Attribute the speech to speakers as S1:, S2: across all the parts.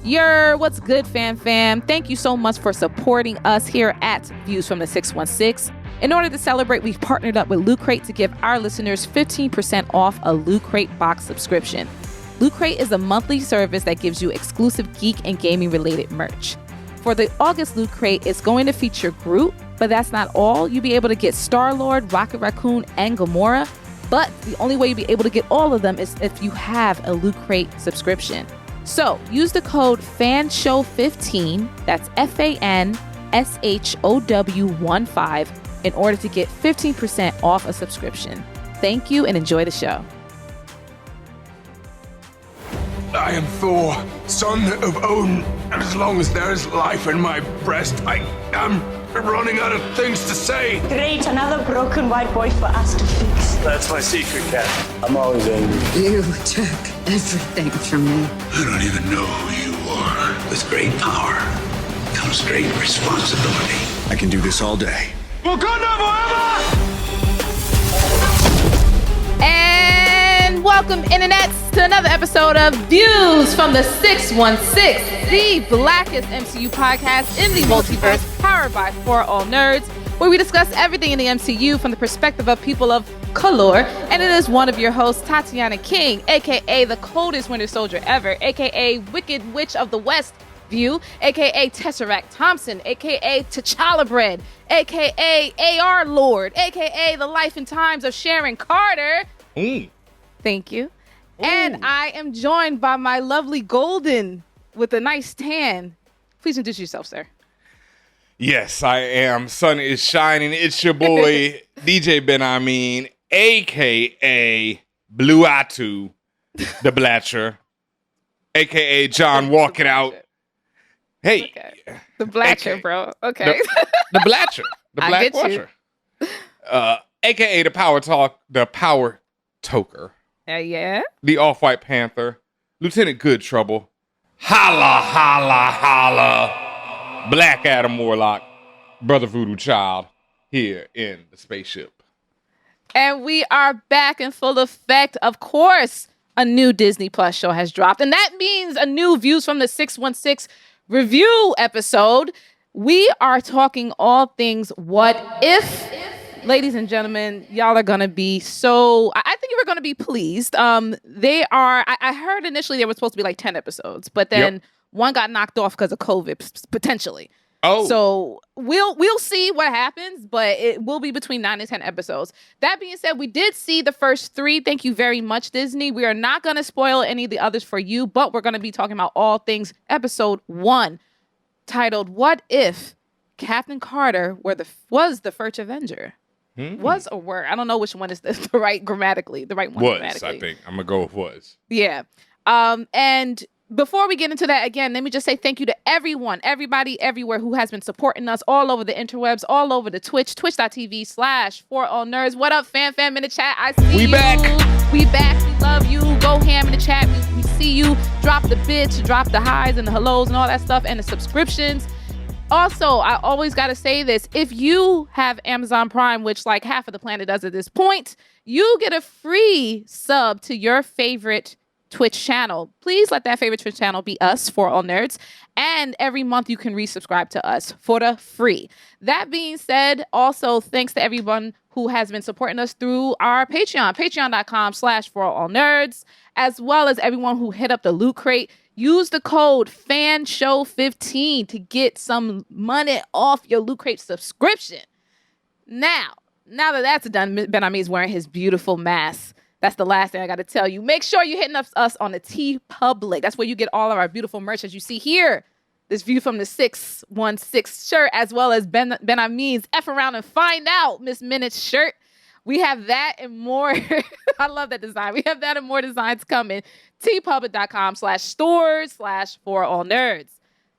S1: What's good, fam? Thank you so much for supporting us here at Views from the 616. In order to celebrate, we've partnered up with Loot Crate to give our listeners 15% off a Loot Crate box subscription. Loot Crate is a monthly service that gives you exclusive geek and gaming related merch. For the August Loot Crate, it's going to feature Groot, but that's not all. You'll be able to get Star-Lord, Rocket Raccoon, and Gamora. But the only way you'll be able to get all of them is if you have a Loot Crate subscription. So use the code FANSHOW15, that's FANSHOW15, in order to get 15% off a subscription. Thank you and enjoy the show.
S2: I am Thor, son of Odin, and as long as there is life in my breast, I am running out of things to say.
S3: Great, another broken white boy for us to fix.
S4: That's my secret, Cat.
S5: I'm always angry.
S6: You took everything from me.
S7: I don't even know who you are. With great power comes great responsibility. I can do this all day.
S2: Wakanda forever!
S1: And welcome, internets, to another episode of Views from the 616, the Blackest MCU podcast in the multiverse, powered by For All Nerds, where we discuss everything in the MCU from the perspective of people of color. And it is one of your hosts, Tatiana King, aka the coldest Winter Soldier ever, aka Wicked Witch of the West View, aka Tesseract Thompson, aka T'Challa Bread, aka AR Lord, aka the life and times of Sharon Carter. Thank you. And I am joined by my lovely Golden with a nice tan. Please introduce yourself, sir.
S8: Yes, I am. Sun is shining. It's your boy, DJ Benhameen, a.k.a. Blue Atu, the Blatcher, a.k.a. John Walking Out. Hey.
S1: Okay. The Blatcher, bro. Okay.
S8: The Blatcher. The
S1: I
S8: Black
S1: get you.
S8: Watcher. A.k.a. the Power Talk, the Power Toker.
S1: Yeah?
S8: The Off-White Panther, Lieutenant Good Trouble, Holla, Holla, Holla, Black Adam Warlock, Brother Voodoo Child, here in the spaceship.
S1: And we are back in full effect. Of course, a new Disney Plus show has dropped, and that means a new Views from the 616 review episode. We are talking all things what if. Ladies and gentlemen, y'all are gonna be I think you're gonna be pleased. They are. I heard initially there were supposed to be like 10 episodes, but then one got knocked off because of COVID, potentially.
S8: Oh,
S1: so we'll see what happens, but it will be between 9 and 10 episodes. That being said, we did see the first 3. Thank you very much, Disney. We are not gonna spoil any of the others for you, but we're gonna be talking about all things episode 1, titled "What If Captain Carter was the first Avenger." Was or were. I don't know which one is the right grammatically. The right one
S8: was,
S1: grammatically.
S8: I think. I'm going to go with was.
S1: Yeah. And before we get into that, again, let me just say thank you to everybody, everywhere who has been supporting us all over the interwebs, all over the twitch.tv/forallnerds. What up, fam in the chat? I see
S8: We
S1: you.
S8: back.
S1: We back. We love you. Go ham in the chat. We see you. Drop the bits, drop the highs and the hellos and all that stuff and the subscriptions. Also, I always got to say this. If you have Amazon Prime, which like half of the planet does at this point, you get a free sub to your favorite Twitch channel. Please let that favorite Twitch channel be us, For All Nerds. And every month you can resubscribe to us for the free. That being said, also thanks to everyone who has been supporting us through our Patreon, patreon.com/forallnerds, as well as everyone who hit up the Loot Crate. Use the code FANSHOW15 to get some money off your Loot Crate subscription. Now that that's done, Benhameen's wearing his beautiful mask. That's the last thing I got to tell you. Make sure you're hitting up us on the TeePublic. That's where you get all of our beautiful merch, as you see here. This View from the 616 shirt, as well as Benhameen's F Around and Find Out Miss Minutes shirt. We have that and more. I love that design. We have that and more designs coming. tpublic.com/stores/forallnerds.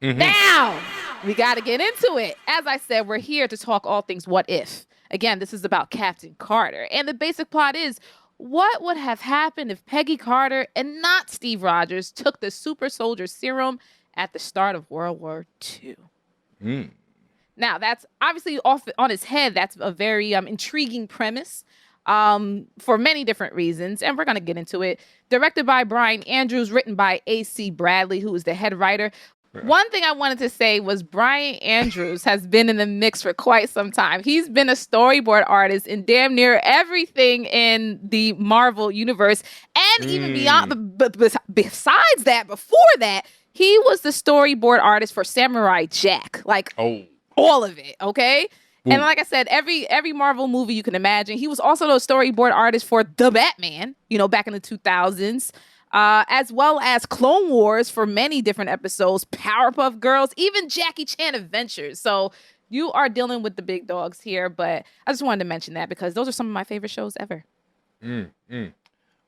S1: Now, we got to get into it. As I said, we're here to talk all things what if. Again, this is about Captain Carter. And the basic plot is, what would have happened if Peggy Carter and not Steve Rogers took the super soldier serum at the start of World War II? Now, that's obviously off on his head. That's a very intriguing premise. for many different reasons, and we're going to get into it. Directed by Brian Andrews, written by A.C. Bradley, who is the head writer. One thing I wanted to say was Brian Andrews has been in the mix for quite some time. He's been a storyboard artist in damn near everything in the Marvel universe. And even beyond, besides that, before that, he was the storyboard artist for Samurai Jack. Like, all of it, okay? And like I said, every Marvel movie you can imagine. He was also the storyboard artist for The Batman, back in the 2000s. As well as Clone Wars for many different episodes, Powerpuff Girls, even Jackie Chan Adventures. So you are dealing with the big dogs here, but I just wanted to mention that because those are some of my favorite shows ever.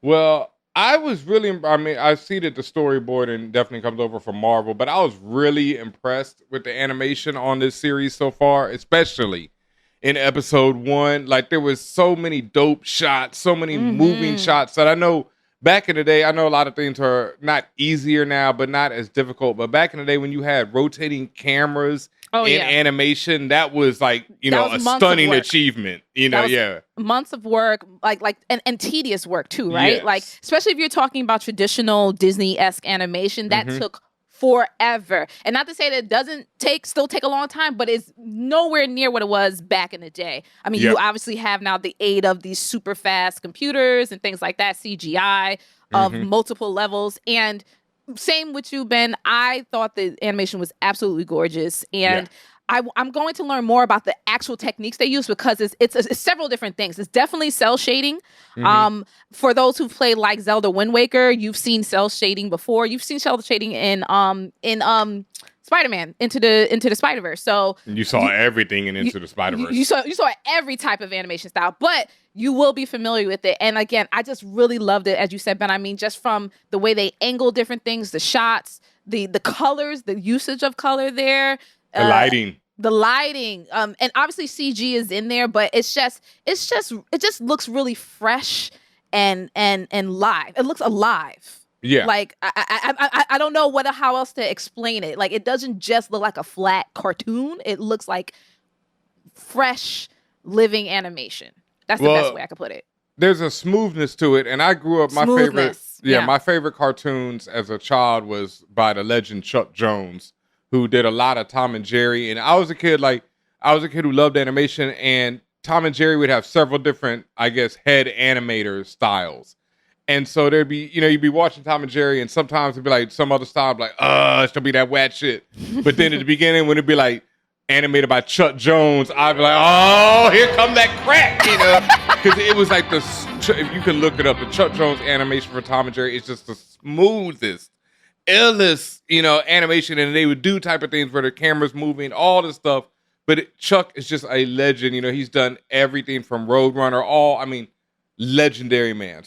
S8: Well, I see that the storyboarding definitely comes over from Marvel, but I was really impressed with the animation on this series so far, especially in episode 1. Like, there was so many dope shots, so many moving shots that I know. Back in the day, I know a lot of things are not easier now, but not as difficult. But back in the day when you had rotating cameras in animation, that was like, a stunning achievement.
S1: Months of work, and tedious work too, right?
S8: Yes.
S1: Like, especially if you're talking about traditional Disney-esque animation, that took forever. And not to say that it doesn't still take a long time, but it's nowhere near what it was back in the day. I mean, you obviously have now the aid of these super fast computers and things like that, CGI of multiple levels. And same with you, Ben. I thought the animation was absolutely gorgeous. And I'm going to learn more about the actual techniques they use because it's several different things. It's definitely cell shading. For those who've played like Zelda Wind Waker, you've seen cell shading before. You've seen cell shading in Spider-Man Into the Spider-Verse. So
S8: you saw everything in Into the Spider-Verse.
S1: You saw every type of animation style, but you will be familiar with it. And again, I just really loved it, as you said, Ben. I mean, just from the way they angle different things, the shots, the colors, the usage of color there. The lighting, and obviously CG is in there, but it just looks really fresh and live. It looks alive.
S8: Yeah.
S1: Like I don't know how else to explain it. Like, it doesn't just look like a flat cartoon. It looks like fresh, living animation. That's the best way I could put it.
S8: There's a smoothness to it, and I grew up. My favorite cartoons as a child was by the legend Chuck Jones, who did a lot of Tom and Jerry. And I was a kid who loved animation, and Tom and Jerry would have several different, I guess, head animator styles. And so there'd be, you'd be watching Tom and Jerry, and sometimes it'd be like some other style, like, it's gonna be that whack shit. But then at the beginning, when it'd be like animated by Chuck Jones, I'd be like, oh, here come that crack, because it was like if you can look it up, the Chuck Jones animation for Tom and Jerry is just the smoothest, illest, animation, and they would do type of things where the camera's moving, all this stuff. But Chuck is just a legend. He's done everything from Roadrunner, legendary man.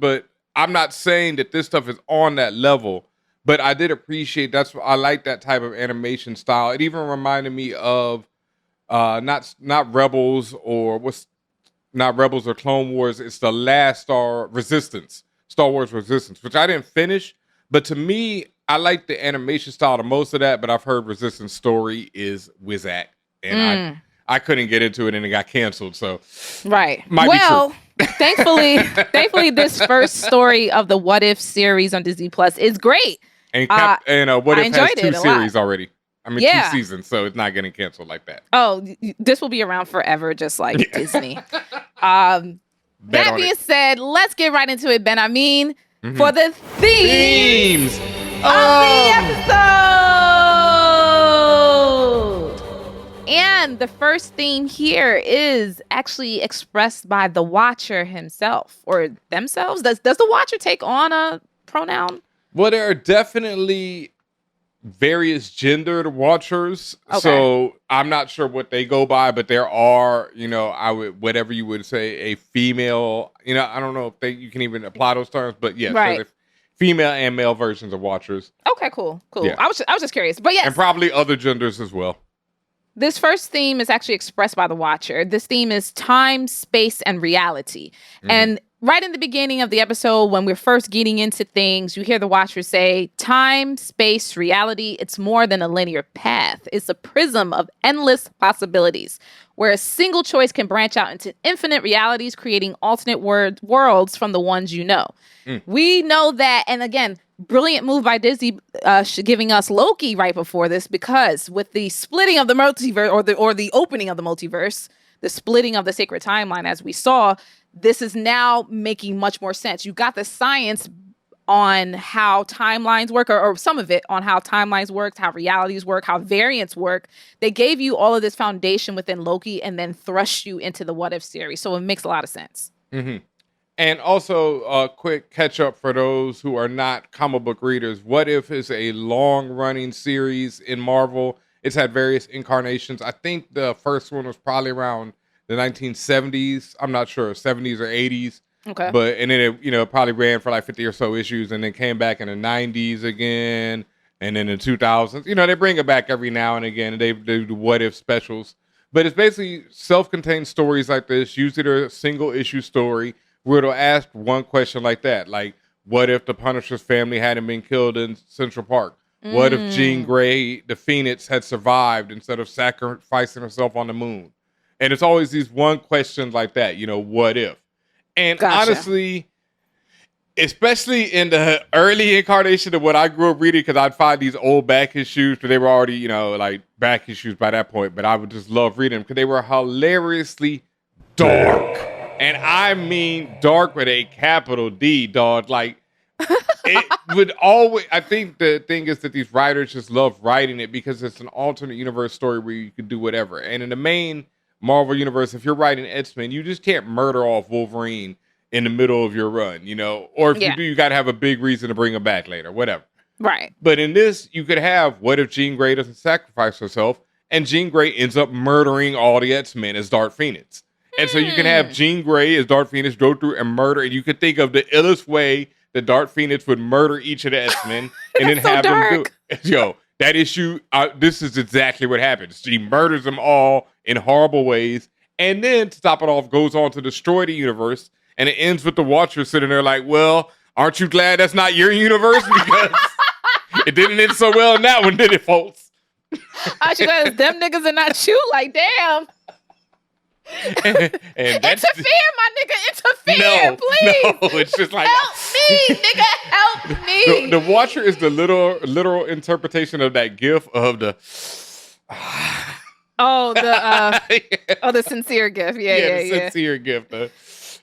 S8: But I'm not saying that this stuff is on that level, but I did appreciate I like that type of animation style. It even reminded me of not Rebels or Clone Wars. It's the last Star Wars Resistance, which I didn't finish. But to me, I like the animation style the most of that, but I've heard Resistance story is Wizak. And I couldn't get into it, and it got canceled. So
S1: right.
S8: Might be true.
S1: Thankfully, this first story of the What If series on Disney Plus is great.
S8: And What If has 2 series already. 2 seasons, so it's not getting canceled like that.
S1: Oh, this will be around forever, just like Disney. That being said, let's get right into it, Benhameen, for the themes of the episode. And the first theme here is actually expressed by the Watcher himself or themselves. Does the Watcher take on a pronoun?
S8: Well, there are definitely various gendered Watchers.
S1: Okay.
S8: So I'm not sure what they go by, but there are, whatever you would say, a female, I don't know if you can even apply those terms, but yes,
S1: right.
S8: So female and male versions of Watchers.
S1: Okay, cool.
S8: Yeah.
S1: I was just curious, but yes.
S8: And probably other genders as well.
S1: This first theme is actually expressed by the Watcher. This theme is time, space, and reality. And right in the beginning of the episode, when we're first getting into things, you hear the Watcher say, time, space, reality, it's more than a linear path. It's a prism of endless possibilities, where a single choice can branch out into infinite realities, creating alternate worlds from the ones you know. We know that, and again, brilliant move by Disney giving us Loki right before this, because with the splitting of the multiverse, or the opening of the multiverse, the splitting of the sacred timeline, as we saw, this is now making much more sense. You got the science on how timelines work, or some of it on how timelines work, how realities work, how variants work. They gave you all of this foundation within Loki and then thrust you into the What If series. So it makes a lot of sense.
S8: Mm-hmm. And also, a quick catch up for those who are not comic book readers. What If is a long running series in Marvel. It's had various incarnations. I think the first one was probably around the 1970s. I'm not sure, 70s or 80s.
S1: Okay.
S8: And then it probably ran for like 50 or so issues, and then came back in the 90s again, and then in the 2000s. They bring it back every now and again, and they do What If specials. But it's basically self-contained stories like this, usually a single issue story, where it'll ask one question like that, like, what if the Punisher's family hadn't been killed in Central Park? What if Jean Grey, the Phoenix, had survived instead of sacrificing herself on the moon? And it's always these one questions like that, what if? And honestly, especially in the early incarnation of what I grew up reading, because I'd find these old back issues, but they were already, like back issues by that point, but I would just love reading them because they were hilariously dark. And I mean dark with a capital D, dog. Like, it would always, I think the thing is that these writers just love writing it because it's an alternate universe story where you can do whatever. And in the main Marvel universe, if you're writing X-Men, you just can't murder off Wolverine in the middle of your run, or if you do, you got to have a big reason to bring him back later, whatever.
S1: Right.
S8: But in this, you could have, what if Jean Grey doesn't sacrifice herself and Jean Grey ends up murdering all the X-Men as Dark Phoenix? And so you can have Jean Grey as Dark Phoenix go through and murder, and you could think of the illest way that Dark Phoenix would murder each of the X-Men and then have them do it. Yo, that issue, this is exactly what happens. She murders them all in horrible ways, and then, to top it off, goes on to destroy the universe, and it ends with the Watcher sitting there like, well, aren't you glad that's not your universe? Because it didn't end so well in that one, did it, folks?
S1: Aren't you glad it's them niggas and not you? Like, damn.
S8: and
S1: interfere, my nigga, interfere, please.
S8: No, it's just like,
S1: help me, nigga, help me.
S8: The Watcher is the literal interpretation of that gif of the
S1: the sincere gif. Yeah,
S8: sincere gif.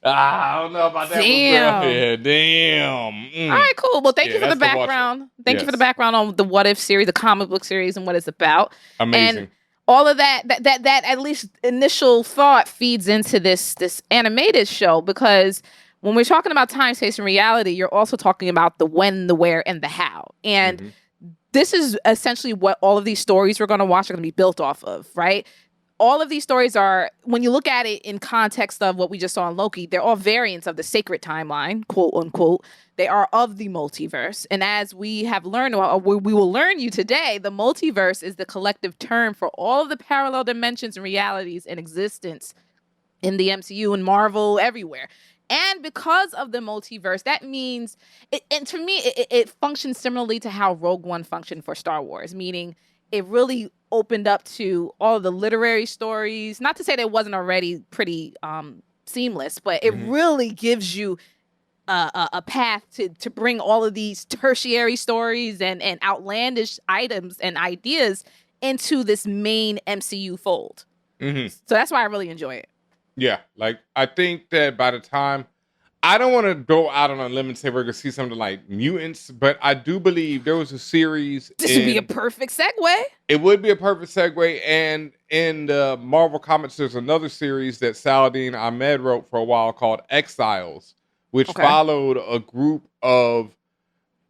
S8: I don't know about that
S1: damn.
S8: One, bro. Yeah, damn.
S1: All right, cool. Well, thank you for the background. Thank you for the background on the What If series, the comic book series, and what it's about.
S8: Amazing.
S1: And all of that at least initial thought feeds into this animated show, because when we're talking about time, space, and reality, you're also talking about the when, the where, and the how. And this is essentially what all of these stories we're going to watch are going to be built off of, right? All of these stories are, when you look at it in context of what we just saw in Loki, they're all variants of the sacred timeline, quote unquote. They are of the multiverse. And as we have learned, or we will learn you today, the multiverse is the collective term for all of the parallel dimensions and realities in existence in the MCU and Marvel, everywhere. And because of the multiverse, that means, and to me, it functions similarly to how Rogue One functioned for Star Wars, meaning it really opened up to all the literary stories. Not to say that it wasn't already pretty seamless, but it really gives you a path to bring all of these tertiary stories and outlandish items and ideas into this main MCU fold. So that's why I really enjoy it.
S8: Yeah, like, I think that by the time, I don't want to go out on a limb and say we're going to see something like Mutants, but I do believe there was a series.
S1: This would be a perfect segue.
S8: It would be a perfect segue. And in the Marvel Comics, there's another series that Saladin Ahmed wrote for a while called Exiles, which followed a group of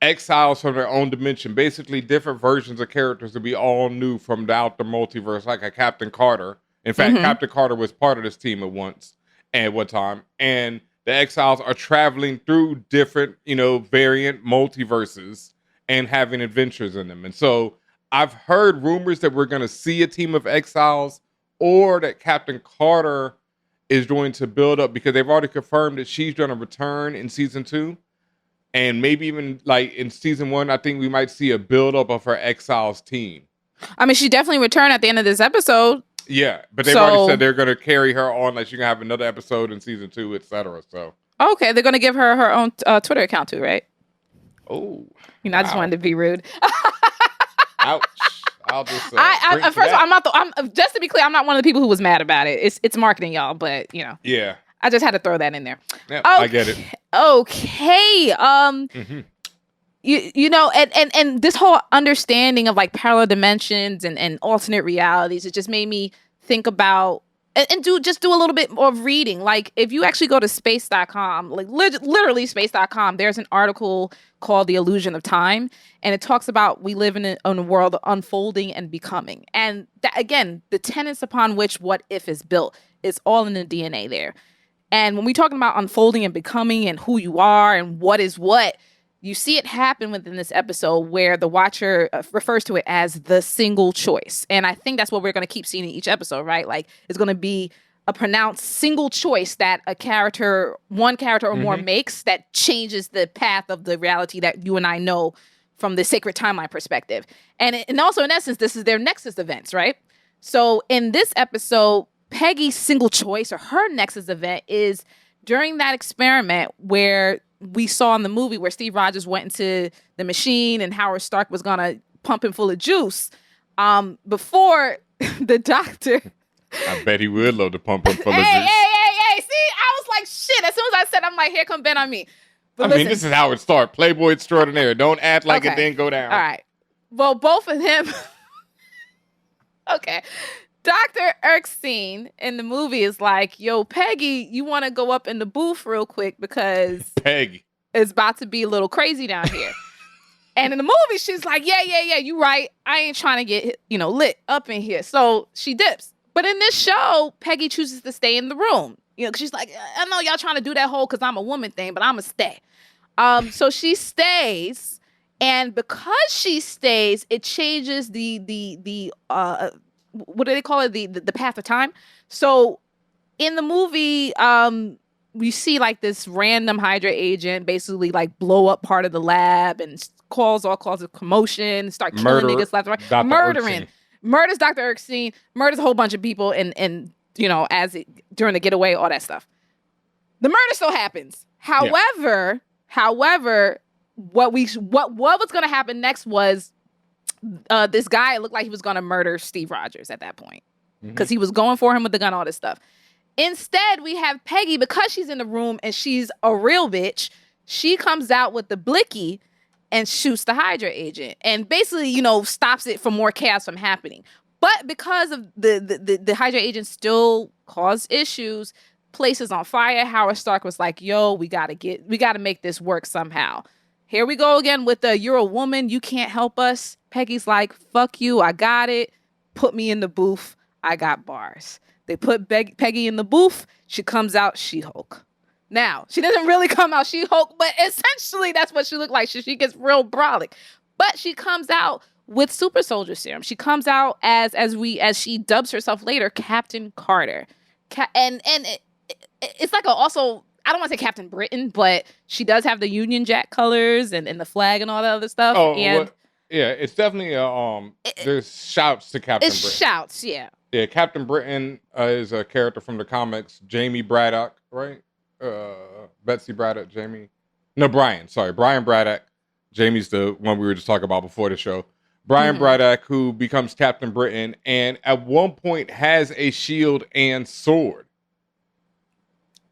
S8: exiles from their own dimension, basically different versions of characters that we all knew from out the multiverse, like a Captain Carter. In fact, Captain Carter was part of this team at one time. And the exiles are traveling through different, variant multiverses and having adventures in them. And so I've heard rumors that we're going to see a team of exiles, or that Captain Carter is going to build up, because they've already confirmed that she's going to return in season 2. And maybe even like in season 1, I think we might see a build up of her Exiles team.
S1: I mean, she definitely returned at the end of this episode.
S8: Yeah, but they've already said they're going to carry her on, like she's going to have another episode in season 2, etc. So
S1: okay, they're going to give her her own Twitter account too, right?
S8: Oh,
S1: I just wanted to be rude.
S8: Ouch. I'll just.
S1: First of all, just to be clear, I'm not one of the people who was mad about it. It's marketing, y'all. But
S8: yeah,
S1: I just had to throw that in there.
S8: Yep, okay. I get it.
S1: Okay. And this whole understanding of like parallel dimensions and alternate realities, it just made me think about and do a little bit more reading. Like if you actually go to space.com, like literally space.com, there's an article called The Illusion of Time. And it talks about we live in a world of unfolding and becoming. And that, again, the tenets upon which What If is built is all in the DNA there. And when we're talking about unfolding and becoming and who you are and what is what, you see it happen within this episode where the watcher refers to it as the single choice. And I think that's what we're going to keep seeing in each episode, right? Like it's going to be a pronounced single choice that one character or more makes that changes the path of the reality that you and I know from the sacred timeline perspective. And also, in essence, this is their Nexus events, right? So in this episode, Peggy's single choice or her Nexus event is during that experiment where we saw in the movie where Steve Rogers went into the machine and Howard Stark was going to pump him full of juice. Before the doctor...
S8: I bet he would love to pump him full of juice.
S1: Hey. See, I was like, shit. As soon as I said, I'm like, here come Ben-Hameen. But
S8: I mean, this is Howard Stark, Playboy extraordinaire. Don't act like
S1: okay.
S8: It didn't go down.
S1: All right. Well, both of them... Okay. Dr. Erskine in the movie is like, yo, Peggy, you want to go up in the booth real quick because
S8: Peggy,
S1: it's about to be a little crazy down here. And in the movie, she's like, yeah, you right. I ain't trying to get, lit up in here. So she dips. But in this show, Peggy chooses to stay in the room. Cause she's like, I know y'all trying to do that whole cause I'm a woman thing, but I'ma stay. So she stays, and because she stays, it changes the what do they call it? The path of time. So in the movie, we see like this random Hydra agent basically like blow up part of the lab and cause all cause of commotion, start killing niggas left and right, murders Dr. Erskine, murders a whole bunch of people, and during the getaway, all that stuff. The murder still happens. However, what was going to happen next was this guy looked like he was going to murder Steve Rogers at that point because he was going for him with the gun, all this stuff. Instead, we have Peggy, because she's in the room and she's a real bitch. She comes out with the blicky and shoots the Hydra agent and basically, stops it from more chaos from happening. But because of the Hydra agent still caused issues, places on fire, Howard Stark was like, yo, we got to make this work somehow. Here we go again with the, you're a woman, you can't help us. Peggy's like, fuck you, I got it. Put me in the booth, I got bars. They put Peggy in the booth, she comes out She-Hulk. Now, she doesn't really come out She-Hulk, but essentially that's what she looked like. She gets real brolic. But she comes out with super soldier serum. She comes out as she dubs herself later, Captain Carter. It's like also, I don't want to say Captain Britain, but she does have the Union Jack colors and the flag and all that other stuff.
S8: Oh, and yeah, it's definitely there's shouts to Captain Britain.
S1: It's shouts, yeah.
S8: Yeah, Captain Britain is a character from the comics. Jamie Braddock, right? Betsy Braddock, Brian Braddock. Jamie's the one we were just talking about before the show. Brian Braddock, who becomes Captain Britain, and at one point has a shield and sword.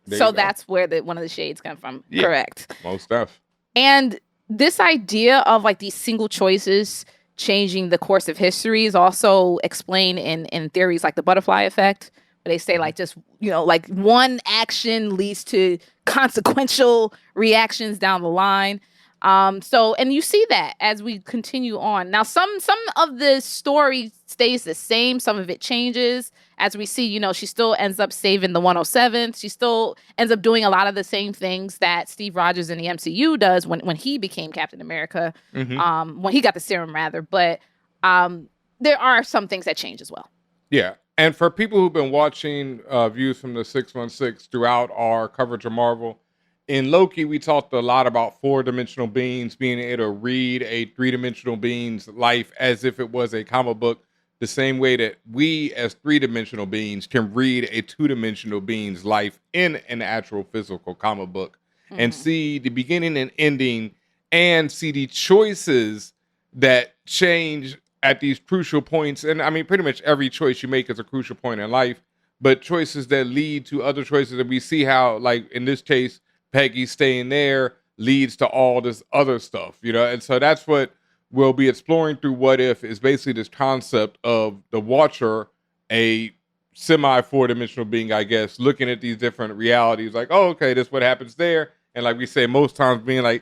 S1: So that's where one of the shades come from. Yeah, correct.
S8: Most stuff.
S1: And this idea of like these single choices changing the course of history is also explained in theories like the butterfly effect, where they say like just, like one action leads to consequential reactions down the line. And you see that as we continue on. Now, some of the story stays the same. Some of it changes. As we see, she still ends up saving the 107th. She still ends up doing a lot of the same things that Steve Rogers in the MCU does when he became Captain America, when he got the serum, rather. But there are some things that change as well.
S8: Yeah. And for people who've been watching Views from the 616 throughout our coverage of Marvel, in Loki, we talked a lot about four-dimensional beings being able to read a three-dimensional being's life as if it was a comic book, the same way that we as three-dimensional beings can read a two-dimensional being's life in an actual physical comic book and see the beginning and ending and see the choices that change at these crucial points. And I mean, pretty much every choice you make is a crucial point in life, but choices that lead to other choices that we see how, like in this case, Peggy staying there leads to all this other stuff, you know? And so that's what we'll be exploring through What If, is basically this concept of the Watcher, a semi four-dimensional being, I guess, looking at these different realities like, oh, okay, this is what happens there. And like we say, most times being like,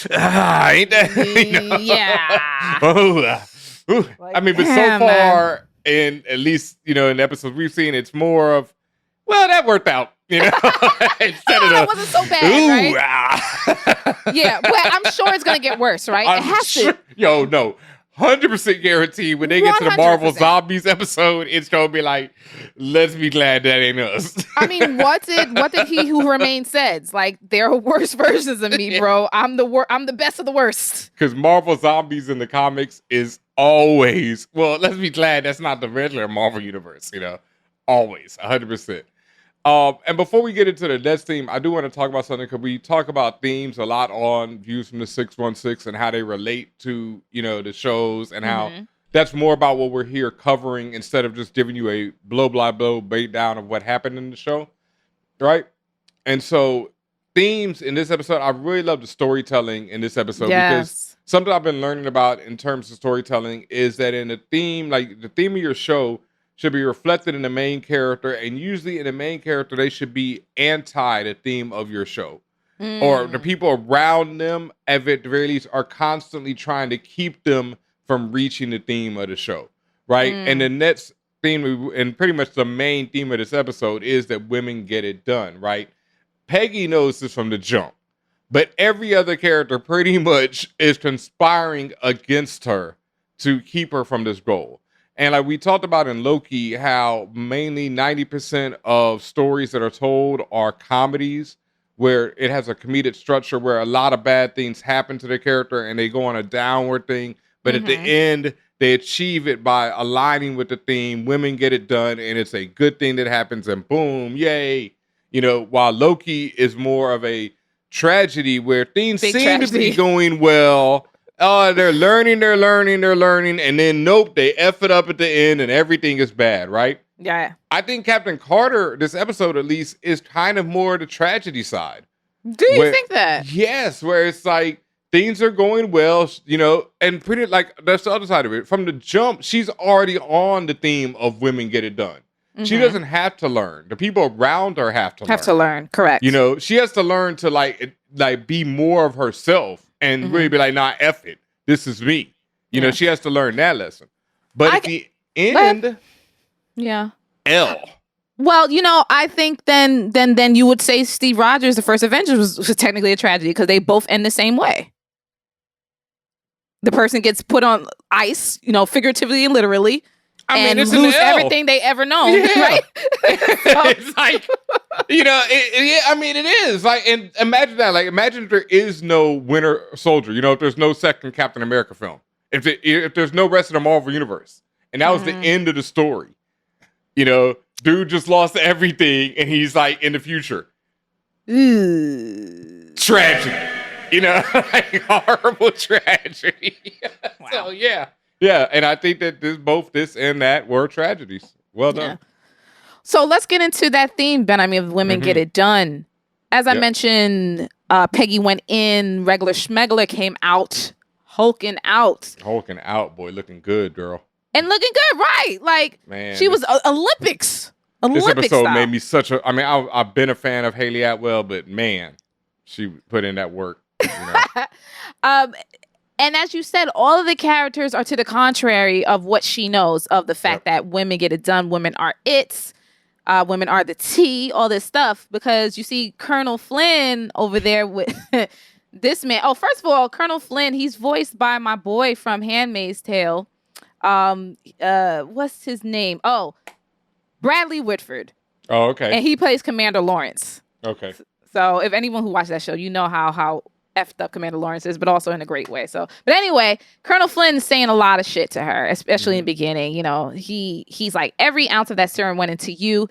S8: ain't that? You know?
S1: Yeah.
S8: I mean, but so far, in at least, you know, in the episodes we've seen, it's more of, well, that worked out, you know, instead of
S1: that wasn't so bad, right? Yeah, well, I'm sure it's gonna get worse, right? It has to.
S8: Yo, no, 100% guaranteed. When they get to the
S1: 100%.
S8: Marvel Zombies episode, it's gonna be like, let's be glad that ain't us.
S1: I mean, what did He Who Remains says? Like, there are worse versions of me, bro. I'm the best of the worst.
S8: Because Marvel Zombies in the comics is always, well, let's be glad that's not the regular Marvel universe, you know, always 100%. And before we get into the next theme, I do want to talk about something, because we talk about themes a lot on Views from the 616 and how they relate to, you know, the shows, and how that's more about what we're here covering instead of just giving you a blow breakdown of what happened in the show, right? And so themes in this episode, I really love the storytelling in this episode, because something I've been learning about in terms of storytelling is that in a theme, like the theme of your show should be reflected in the main character, and usually in the main character, they should be anti the theme of your show. Or the people around them, at the very least, are constantly trying to keep them from reaching the theme of the show, right? And the next theme, and pretty much the main theme of this episode, is that women get it done, right? Peggy knows this from the jump, but every other character pretty much is conspiring against her to keep her from this goal. And like we talked about in Loki, how mainly 90% of stories that are told are comedies, where it has a comedic structure where a lot of bad things happen to the character and they go on a downward thing. But at the end, they achieve it by aligning with the theme. Women get it done, and it's a good thing that happens, and boom, yay. You know, while Loki is more of a tragedy where things seem to be going well. Oh, they're learning, and then nope, they F it up at the end and everything is bad, right?
S1: Yeah.
S8: I think Captain Carter, this episode at least, is kind of more the tragedy side.
S1: Do you think that?
S8: Yes, where it's like things are going well, you know, and pretty like that's the other side of it. From the jump, she's already on the theme of women get it done. She doesn't have to learn. The people around her have to learn.
S1: Correct.
S8: You know, she has to learn to like be more of herself. And really be like, nah, F it. This is me. You know, she has to learn that lesson. But at the end, L.
S1: Well, you know, I think then you would say Steve Rogers, the first Avenger, was technically a tragedy, because they both end the same way. The person gets put on ice, you know, figuratively and literally, and lose everything they ever known, right?
S8: It's like, you know, I mean, it is like, and imagine that. Like, imagine if there is no Winter Soldier. You know, if there's no second Captain America film, if there's no rest of the Marvel universe, and that was the end of the story. You know, dude just lost everything, and he's like in the future. Tragedy. You know, like horrible tragedy. Wow. So yeah. Yeah, and I think that this and that were tragedies. Well done.
S1: Yeah. So let's get into that theme, Benhameen, of women get it done. As I mentioned, Peggy went in, regular schmegler came out, hulking out.
S8: Hulking out, boy, looking good, girl.
S1: And looking good, right? Like, man, she was Olympics.
S8: This episode made me I mean, I've been a fan of Haley Atwell, but man, she put in that work. You know?
S1: And as you said, all of the characters are to the contrary of what she knows, of the fact that women get it done, women are it, women are the tea, all this stuff. Because you see Colonel Flynn over there with this man. Oh, first of all, Colonel Flynn, he's voiced by my boy from Handmaid's Tale. What's his name? Oh, Bradley Whitford.
S8: Oh, okay.
S1: And he plays Commander Lawrence.
S8: Okay.
S1: So if anyone who watched that show, you know how effed up Commander Lawrence is, but also in a great way. So, but anyway, Colonel Flynn's saying a lot of shit to her, especially in the beginning. You know, he's like, every ounce of that serum went into you.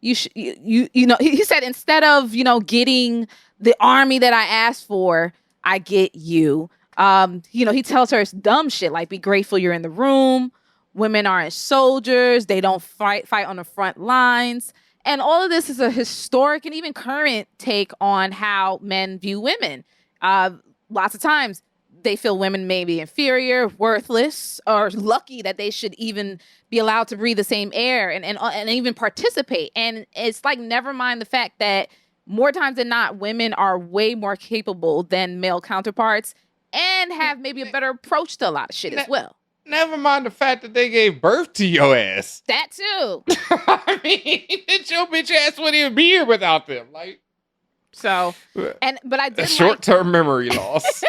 S1: You know, he said, instead of, you know, getting the army that I asked for, I get you. You know, he tells her it's dumb shit, like, be grateful you're in the room. Women aren't soldiers. They don't fight on the front lines. And all of this is a historic and even current take on how men view women. Lots of times they feel women may be inferior, worthless, or lucky that they should even be allowed to breathe the same air and even participate. And it's like, never mind the fact that more times than not, women are way more capable than male counterparts and have maybe a better approach to a lot of shit as well.
S8: Never mind the fact that they gave birth to your ass.
S1: That too.
S8: I mean, your bitch ass wouldn't even be here without them. Like,
S1: so, but I did
S8: short-term memory loss.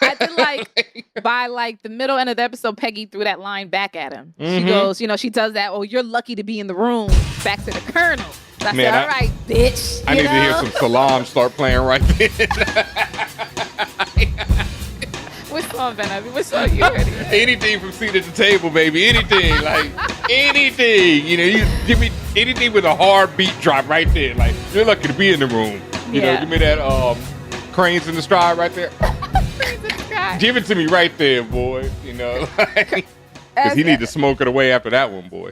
S1: I did like, by like the middle end of the episode, Peggy threw that line back at him. She goes, you know, she does that. Oh, you're lucky to be in the room. Back to the colonel. So I said, all right, bitch.
S8: I need to hear some Salam start playing right then.
S1: Which song, Ben? Which song you heard?
S8: Anything from Seat at the Table, baby. Anything. Like, anything. You know, you give me anything with a hard beat drop right there. Like, you're lucky to be in the room. You know, give me that Cranes in the Stride right there.
S1: Cranes in the Sky.
S8: Give it to me right there, boy. You know, because he need to smoke it away after that one, boy.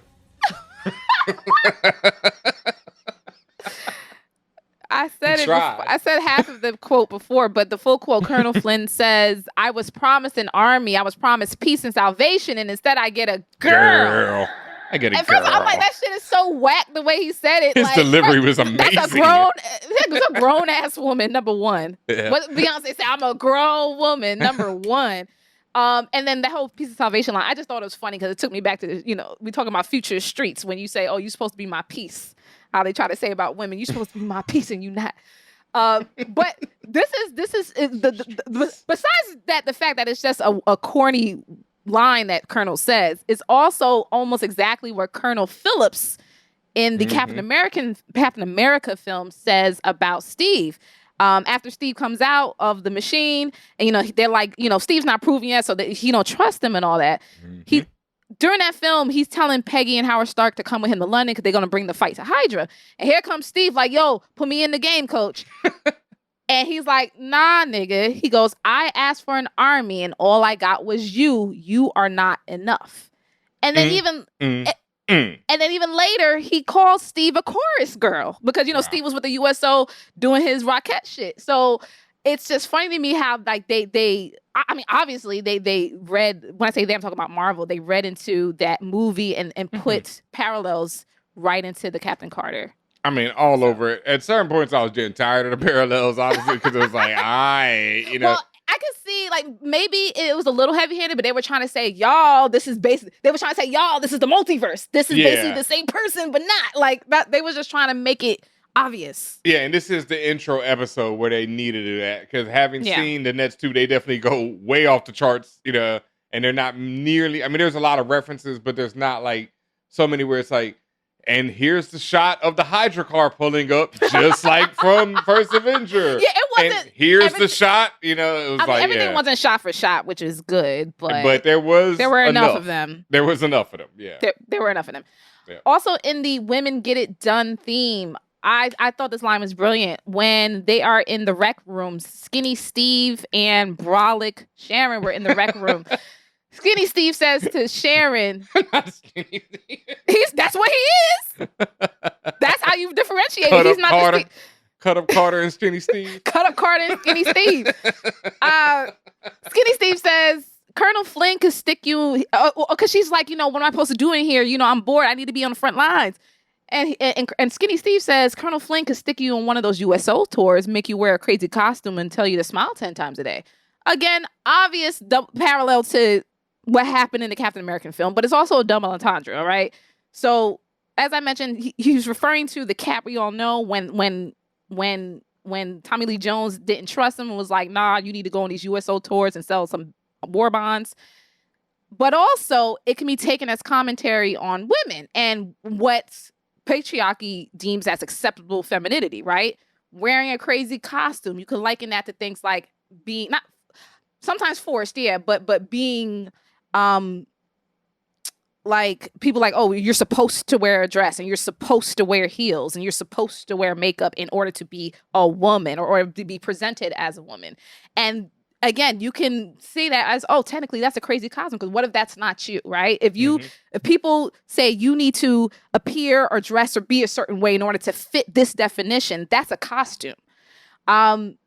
S1: I said it. I said half of the quote before, but the full quote, Colonel Flynn says, I was promised an army. I was promised peace and salvation, and instead I get a girl.
S8: I get a
S1: At
S8: girl.
S1: first, I'm like, that shit is so whack the way he said it.
S8: His delivery was amazing.
S1: That's a grown ass woman, number one.
S8: Yeah.
S1: What Beyonce said, I'm a grown woman, number one. And then the whole peace and salvation line, I just thought it was funny because it took me back to, you know, we talking about Future Streets when you say, oh, you're supposed to be my peace. How they try to say about women, you're supposed to be my peace and you not. But this is besides that, the fact that it's just a corny line that Colonel says is also almost exactly what Colonel Phillips in the Captain America film says about Steve. After Steve comes out of the machine, and you know they're like, you know, Steve's not proven yet, so that he don't trust him and all that. During that film, he's telling Peggy and Howard Stark to come with him to London because they're going to bring the fight to Hydra. And here comes Steve like, yo, put me in the game, coach. And he's like, nah, nigga. He goes, I asked for an army and all I got was you. You are not enough. And then and then even later, he calls Steve a chorus girl because, you know, Steve was with the USO doing his Rockette shit. So it's just funny to me how, like, I mean, obviously they read, when I say they, I'm talking about Marvel, they read into that movie and put parallels right into the Captain Carter.
S8: I mean, all over it. At certain points, I was getting tired of the parallels, honestly, because it was like, you know.
S1: Well, I could see, like, maybe it was a little heavy-handed, but they were trying to say, y'all, this is basically, they were trying to say, y'all, this is the multiverse. This is basically the same person, but not. Like, that. They were just trying to make it obvious.
S8: Yeah, and this is the intro episode where they needed to do that, because having seen the next two, they definitely go way off the charts, you know, and they're not nearly, I mean, there's a lot of references, but there's not, like, so many where it's like, and here's the shot of the Hydra car pulling up, just like from First Avenger.
S1: Yeah, it wasn't.
S8: And here's the shot. You know, it was
S1: everything wasn't shot for shot, which is good.
S8: But there were
S1: enough of them.
S8: There was enough of them. Yeah,
S1: there were enough of them.
S8: Yeah.
S1: Also, in the "Women Get It Done" theme, I thought this line was brilliant when they are in the rec rooms. Skinny Steve and Brolic Sharon were in the rec room. Skinny Steve says to Sharon,
S8: not Skinny Steve.
S1: That's what he is. That's how you differentiate it. He's not
S8: Carter. Cut up Carter and Skinny Steve.
S1: Cut up Carter and Skinny Steve. Skinny Steve says, Colonel Flynn could stick you, because she's like, you know, what am I supposed to do in here? You know, I'm bored. I need to be on the front lines. And Skinny Steve says, Colonel Flynn could stick you on one of those USO tours, make you wear a crazy costume and tell you to smile 10 times a day. Again, obvious parallel to what happened in the Captain American film, but it's also a double entendre, all right? So, as I mentioned, he's referring to the Cap we all know when Tommy Lee Jones didn't trust him and was like, nah, you need to go on these USO tours and sell some war bonds. But also, it can be taken as commentary on women and what patriarchy deems as acceptable femininity, right? Wearing a crazy costume, you can liken that to things like being not sometimes forced, yeah, but being like people like, oh, you're supposed to wear a dress and you're supposed to wear heels and you're supposed to wear makeup in order to be a woman or to be presented as a woman. And again, you can see that as, oh, technically that's a crazy costume, because what if that's not you, right? If people say you need to appear or dress or be a certain way in order to fit this definition, that's a costume. And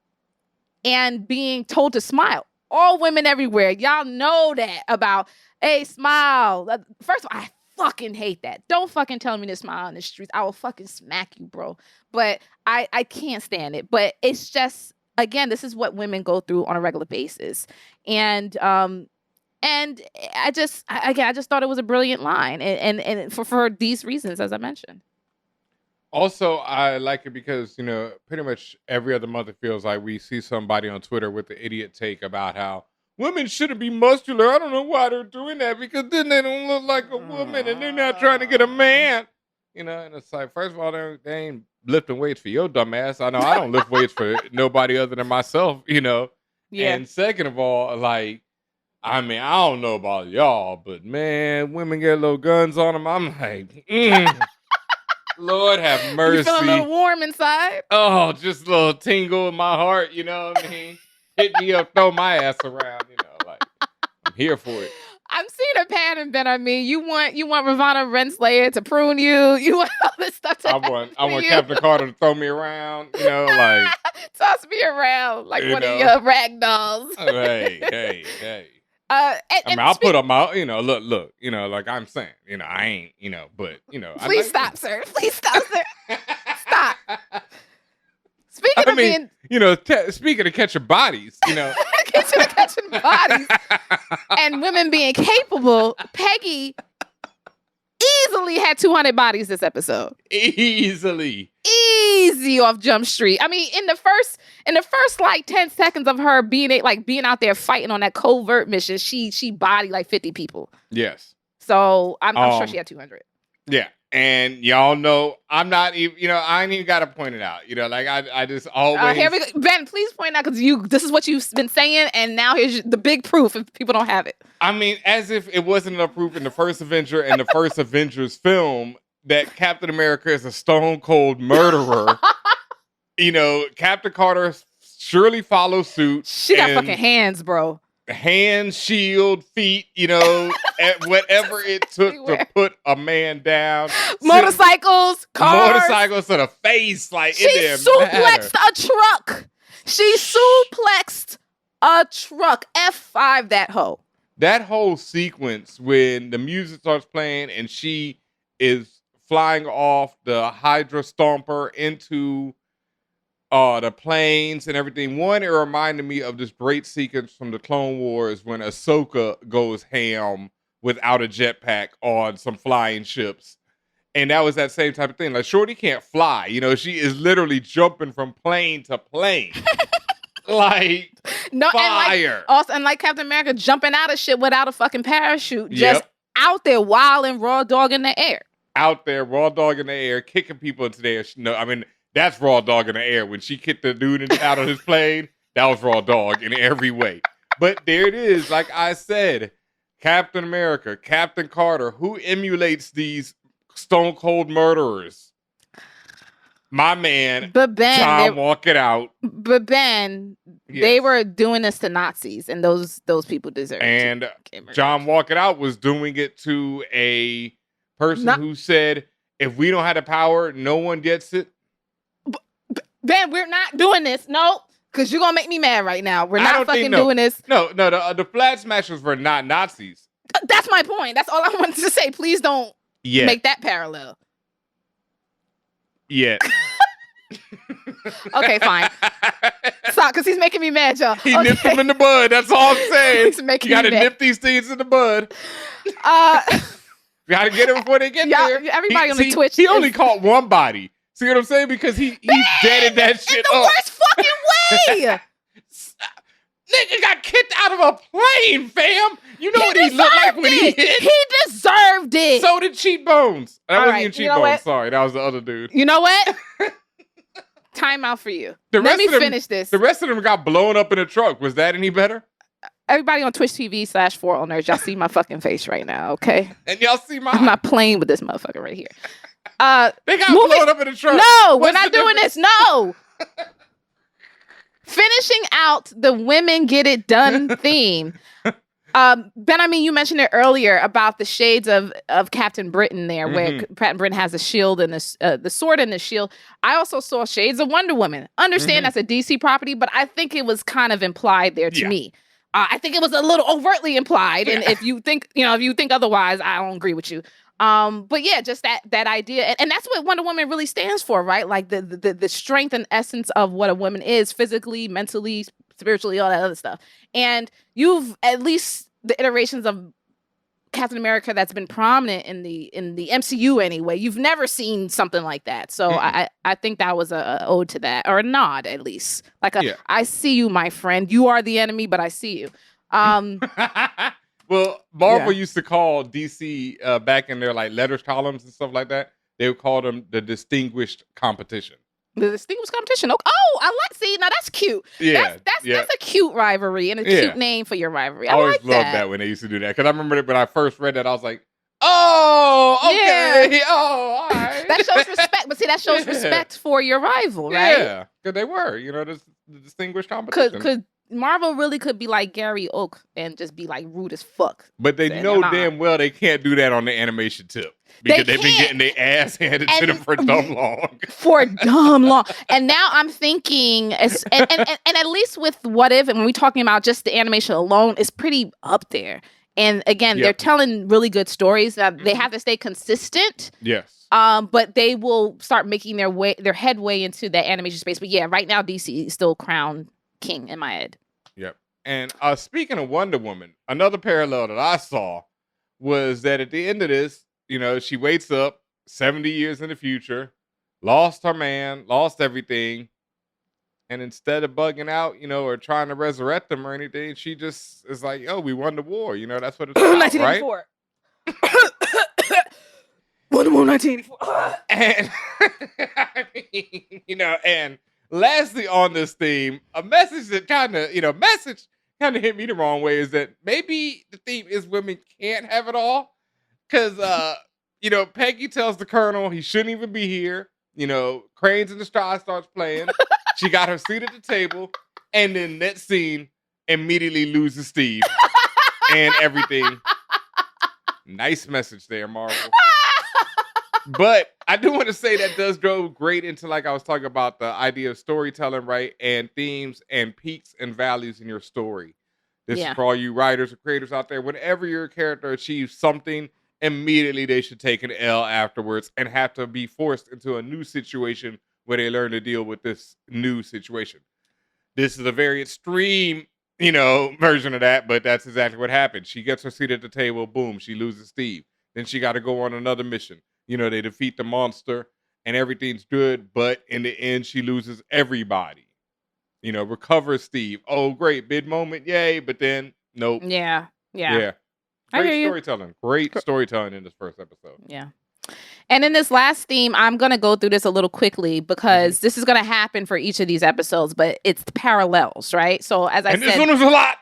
S1: being told to smile. All women everywhere, y'all know that about, hey, smile. First of all, I fucking hate that. Don't fucking tell me to smile in the streets. I will fucking smack you, bro. But I can't stand it. But it's just, again, this is what women go through on a regular basis. And I just thought it was a brilliant line. And for these reasons, as I mentioned.
S8: Also, I like it because, pretty much every other month it feels like we see somebody on Twitter with the idiot take about how women shouldn't be muscular. I don't know why they're doing that, because then they don't look like a woman and they're not trying to get a man. And it's like, first of all, they ain't lifting weights for your dumb ass. I know I don't lift weights for nobody other than myself, Yeah. And second of all, like, I mean, I don't know about y'all, but man, women get little guns on them. I'm like, Lord have mercy.
S1: You feel a little warm inside?
S8: Oh, just a little tingle in my heart, you know what I mean? Hit me up, throw my ass around, like, I'm here for it.
S1: I'm seeing a pattern, Benhameen. You want Ravonna Renslayer to prune you. You want all this stuff to happen.
S8: I want Captain Carter to throw me around, like
S1: toss me around like one of your rag dolls.
S8: Hey. I'll put them out, look, like I'm saying, I ain't, but,
S1: Please stop, sir. Please stop, sir. Stop. Speaking
S8: of catching bodies,
S1: catching bodies and women being capable, Peggy easily had 200 bodies this episode.
S8: Easy
S1: off Jump Street. I mean, in the first like 10 seconds of her being out there fighting on that covert mission, she bodied like 50 people.
S8: Yes.
S1: So I'm sure she had 200.
S8: Yeah. And y'all know I'm not even, I ain't even got to point it out. Like I just always.
S1: Here we go. Ben, please point it out, because this is what you've been saying, and now here's the big proof if people don't have it.
S8: I mean, as if it wasn't enough proof in the first Avenger and the first Avengers film that Captain America is a stone cold murderer. Captain Carter surely follows suit.
S1: She got fucking hands, bro.
S8: Hands, shield, feet, whatever it took to put a man down.
S1: Motorcycles, cars.
S8: Motorcycles to the face, like
S1: she suplexed a truck. She suplexed a truck. F5 that hoe.
S8: That whole sequence when the music starts playing and she is flying off the Hydra Stomper into the planes and everything. One, it reminded me of this great sequence from the Clone Wars when Ahsoka goes ham without a jetpack on some flying ships. And that was that same type of thing. Like, Shorty can't fly. She is literally jumping from plane to plane. Like,
S1: no,
S8: fire.
S1: And like Captain America jumping out of shit without a fucking parachute. Just out there wilding, raw dog in the air.
S8: Out there, raw dog in the air, kicking people into the air. No, I mean, that's raw dog in the air. When she kicked the dude out of his plane, that was raw dog in every way. But there it is. Like I said, Captain America, Captain Carter, who emulates these stone cold murderers? My man, John Walk It Out.
S1: But Ben, they were doing this to Nazis, and those people deserve it.
S8: And John Walk It Out was doing it to a person who said, if we don't have the power, no one gets it.
S1: Ben, we're not doing this. No, because you're going to make me mad right now. We're not fucking doing this.
S8: No, the Flag Smashers were not Nazis.
S1: That's my point. That's all I wanted to say. Please don't make that parallel.
S8: Yeah.
S1: Okay, fine. Stop, because he's making me mad, y'all.
S8: He nipped them in the bud. That's all I'm saying.
S1: He's making
S8: you got to nip these things in the bud. You got to get them before they get there.
S1: Everybody on the Twitch.
S8: He only caught one body. See what I'm saying? Because he's deaded that shit
S1: in the worst fucking way.
S8: Nigga got kicked out of a plane, fam. You know what he looked like when he hit?
S1: He deserved it.
S8: So did Cheekbones. That wasn't
S1: right,
S8: even
S1: you know
S8: Cheekbones.
S1: what?
S8: Sorry, that was the other dude.
S1: You know what? Time out for you. Let me finish this.
S8: The rest of them got blown up in a truck. Was that any better?
S1: Everybody on Twitch TV/4all nerds, y'all see my fucking face right now, okay?
S8: And y'all see mine.
S1: I'm not playing with this motherfucker right here.
S8: They got blown up in a truck.
S1: No, we're not doing this. No. Finishing out the women get it done theme. Benhameen, you mentioned it earlier about the shades of Captain Britain there, where Captain Britain has a shield and the sword and the shield. I also saw shades of Wonder Woman. Understand that's a DC property, but I think it was kind of implied there to me. I think it was a little overtly implied, and if you think otherwise, I don't agree with you. But yeah, just that idea, and that's what Wonder Woman really stands for, right? Like the strength and essence of what a woman is, physically, mentally, spiritually, all that other stuff. And you've at least the iterations of Captain America that's been prominent in the MCU anyway. You've never seen something like that, so I think that was a ode to that, or a nod at least. Like I see you, my friend. You are the enemy, but I see you.
S8: Well, Marvel used to call DC back in their like letters columns and stuff like that. They would call them the distinguished competition.
S1: The distinguished competition. Oh, I like. See, now that's cute.
S8: Yeah,
S1: that's a cute rivalry and a cute name for your rivalry. I
S8: always
S1: like
S8: loved that when they used to do that, because I remember when I first read that, I was like, "Oh, okay, oh, all right."
S1: That shows respect, but see, that shows respect for your rival, right?
S8: Yeah, because they were, the distinguished competition.
S1: Because Marvel really could be like Gary Oak and just be like rude as fuck.
S8: But they know damn well they can't do that on the animation tip, because they've been getting their ass handed to them for dumb long.
S1: And now I'm thinking, and at least with What If, and when we're talking about just the animation alone, it's pretty up there. And again, they're telling really good stories. They have to stay consistent.
S8: Yes.
S1: But they will start making their headway into that animation space. But yeah, right now DC is still crowned king in my head.
S8: Yep. And speaking of Wonder Woman, another parallel that I saw was that at the end of this, she wakes up 70 years in the future, lost her man, lost everything, and instead of bugging out, or trying to resurrect them or anything, she just is like, "Oh, we won the war." That's what it's about,
S1: 1984. Right? Wonder Woman 1984.
S8: And I mean, and lastly on this theme, a message that kind of hit me the wrong way is that maybe the theme is women can't have it all. Because, Peggy tells the Colonel he shouldn't even be here. Cranes in the Sky starts playing. She got her seat at the table. And then that scene immediately loses Steve and everything. Nice message there, Marvel. But I do want to say that does go great into, like I was talking about, the idea of storytelling, right? And themes and peaks and valleys in your story. This is for all you writers or creators out there. Whenever your character achieves something, immediately they should take an L afterwards and have to be forced into a new situation where they learn to deal with this new situation. This is a very extreme, version of that, but that's exactly what happened. She gets her seat at the table, boom, she loses Steve. Then she got to go on another mission. They defeat the monster and everything's good, but in the end, she loses everybody. Recovers Steve. Oh, great, big moment, yay, but then, nope.
S1: Yeah.
S8: Great storytelling. Great storytelling in this first episode.
S1: Yeah. And in this last theme, I'm going to go through this a little quickly because this is going to happen for each of these episodes, but it's the parallels, right? So as I said,
S8: this one was a lot.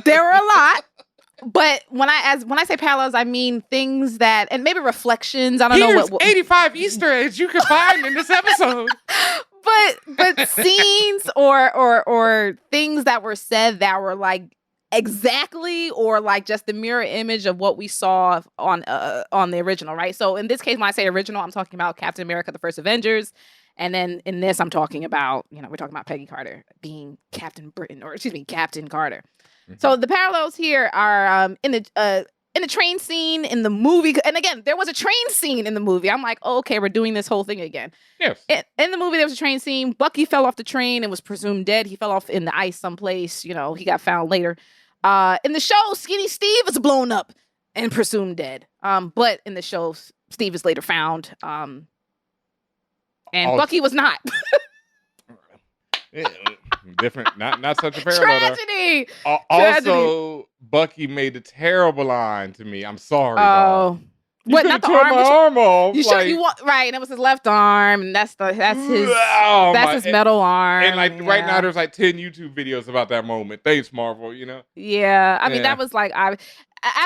S1: There were a lot. But when I say parallels, I mean things that, and maybe reflections. I don't know what
S8: 85 Easter eggs you can find in this episode.
S1: But scenes or things that were said that were like exactly or like just the mirror image of what we saw on the original, right? So in this case, when I say original, I'm talking about Captain America: The First Avengers. And then in this, I'm talking about, we're talking about Peggy Carter being Captain Carter. So the parallels here are in the train scene in the movie. And again, there was a train scene in the movie. I'm like, oh, okay, we're doing this whole thing again.
S8: Yes.
S1: In the movie, there was a train scene. Bucky fell off the train and was presumed dead. He fell off in the ice someplace. He got found later. In the show, Skinny Steve is blown up and presumed dead. But in the show, Steve is later found. And Bucky was not.
S8: Different, not such a parallel.
S1: Tragedy.
S8: Also, Bucky made a terrible line to me. I'm sorry, dog.
S1: What? Not the
S8: tore
S1: arm.
S8: my arm off.
S1: You sure you want right? And it was his left arm, and that's his metal arm.
S8: And like right now, there's like 10 YouTube videos about that moment. Thanks, Marvel. You know?
S1: Yeah, I mean that was like I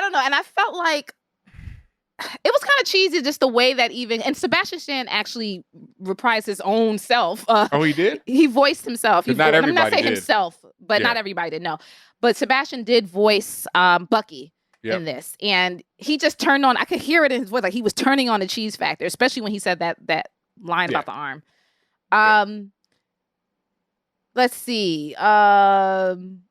S1: don't know, and I felt like it was kind of cheesy, just the way that and Sebastian Stan actually reprised his own self.
S8: Oh, he did?
S1: He voiced himself.
S8: Not everybody
S1: I'm not saying
S8: did.
S1: himself, but not everybody did. No, but Sebastian did voice Bucky. Yep. In this, and he just turned on. I could hear it in his voice, like he was turning on the cheese factor, especially when he said that line about the arm. Let's see. And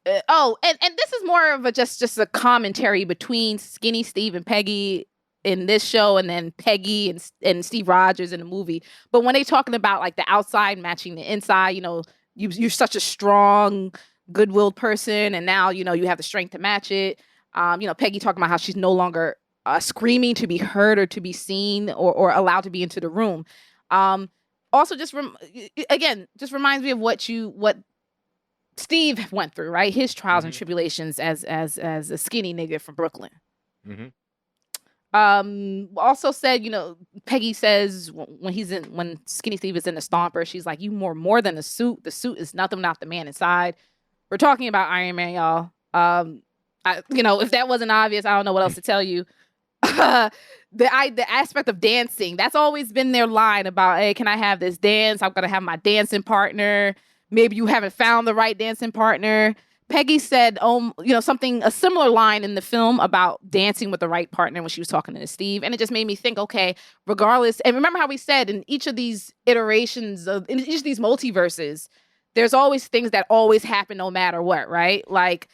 S1: this is more of a just a commentary between Skinny Steve and Peggy in this show, and then Peggy and Steve Rogers in the movie. But when they talking about like the outside matching the inside, you know, you're such a strong, good-willed person, and now you know you have the strength to match it. You know, Peggy talking about how she's no longer screaming to be heard or to be seen or allowed to be into the room. Also, just reminds me of what Steve went through, right? His trials and tribulations as a skinny nigga from Brooklyn. Also said, you know, Peggy says when Skinny Steve is in the Stomper, she's like, "You more than the suit. The suit is nothing without the man inside." We're talking about Iron Man, y'all. You know, if that wasn't obvious, I don't know what else to tell you. The aspect of dancing, that's always been their line about, hey, can I have this dance? I'm going to have my dancing partner. Maybe you haven't found the right dancing partner. Peggy said, you know, a similar line in the film about dancing with the right partner when she was talking to Steve. And it just made me think, okay, regardless. And remember how we said in each of these iterations in each of these multiverses, there's always things that always happen no matter what, right? Like,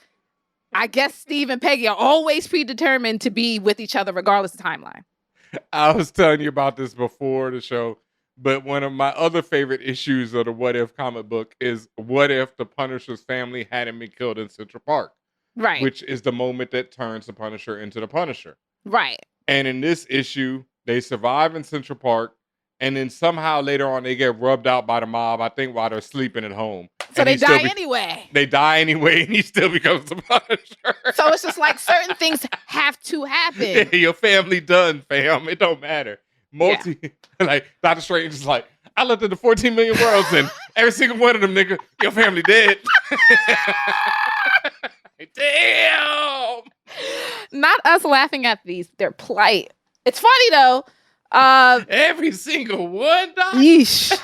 S1: I guess Steve and Peggy are always predetermined to be with each other regardless of timeline.
S8: I was telling you about this before the show, but one of my other favorite issues of the What If comic book is what if the Punisher's family hadn't been killed in Central Park?
S1: Right.
S8: Which is the moment that turns the Punisher into the Punisher.
S1: Right.
S8: And in this issue, they survive in Central Park, and then somehow later on they get rubbed out by the mob, I think while they're sleeping at home.
S1: So they die anyway.
S8: They die anyway, and he still becomes the Punisher.
S1: So it's just like certain things have to happen.
S8: Yeah, your family done, fam. It don't matter. Like Dr. Strange is like, I looked at the 14 million worlds, and every single one of them, nigga, your family dead. Damn.
S1: Not us laughing at their plight. It's funny though.
S8: Every single one, Doc?
S1: Yeesh.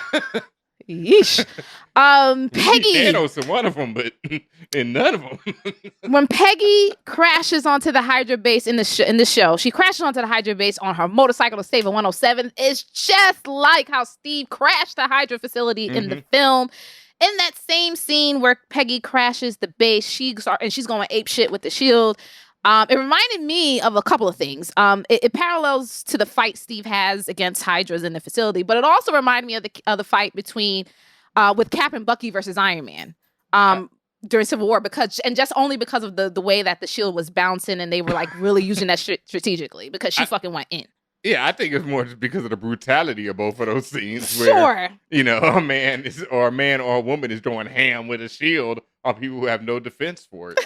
S1: Peggy.
S8: Thanos in one of them, but in none of them.
S1: When Peggy crashes onto the Hydra base in the show, she crashes onto the Hydra base on her motorcycle to save a 107. It's just like how Steve crashed the Hydra facility in the film. In that same scene where Peggy crashes the base, she's going ape shit with the shield. It reminded me of a couple of things. It parallels to the fight Steve has against Hydras in the facility, but it also reminded me of the fight between with Cap and Bucky versus Iron Man during Civil War, because of the way that the shield was bouncing, and they were like really using that strategically because she fucking went in.
S8: Yeah, I think it's more just because of the brutality of both of those scenes. Where, you know, a man or a woman is going ham with a shield on people who have no defense for it.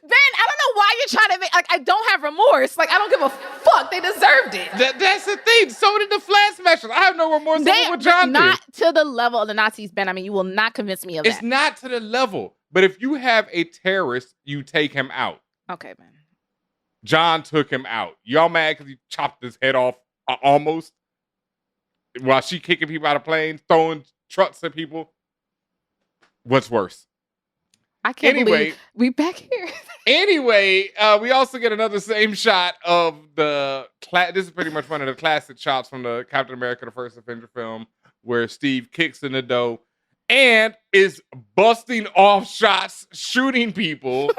S1: Ben, I don't know why you're trying to make, like, I don't have remorse. Like, I don't give a fuck. They deserved it.
S8: That's the thing. So did the Flash Smashers. I have no remorse over what John did.
S1: Not to the level of the Nazis, Ben. I mean, you will not convince me of that.
S8: It's not to the level. But if you have a terrorist, you take him out.
S1: Okay, Ben.
S8: John took him out. Y'all mad because he chopped his head off almost while she kicking people out of planes, throwing trucks at people? What's worse?
S1: I can't believe we back here.
S8: Anyway, we also get another same shot of this is pretty much one of the classic shots from the Captain America, the first Avenger film, where Steve kicks in the dough and is busting off shots, shooting people,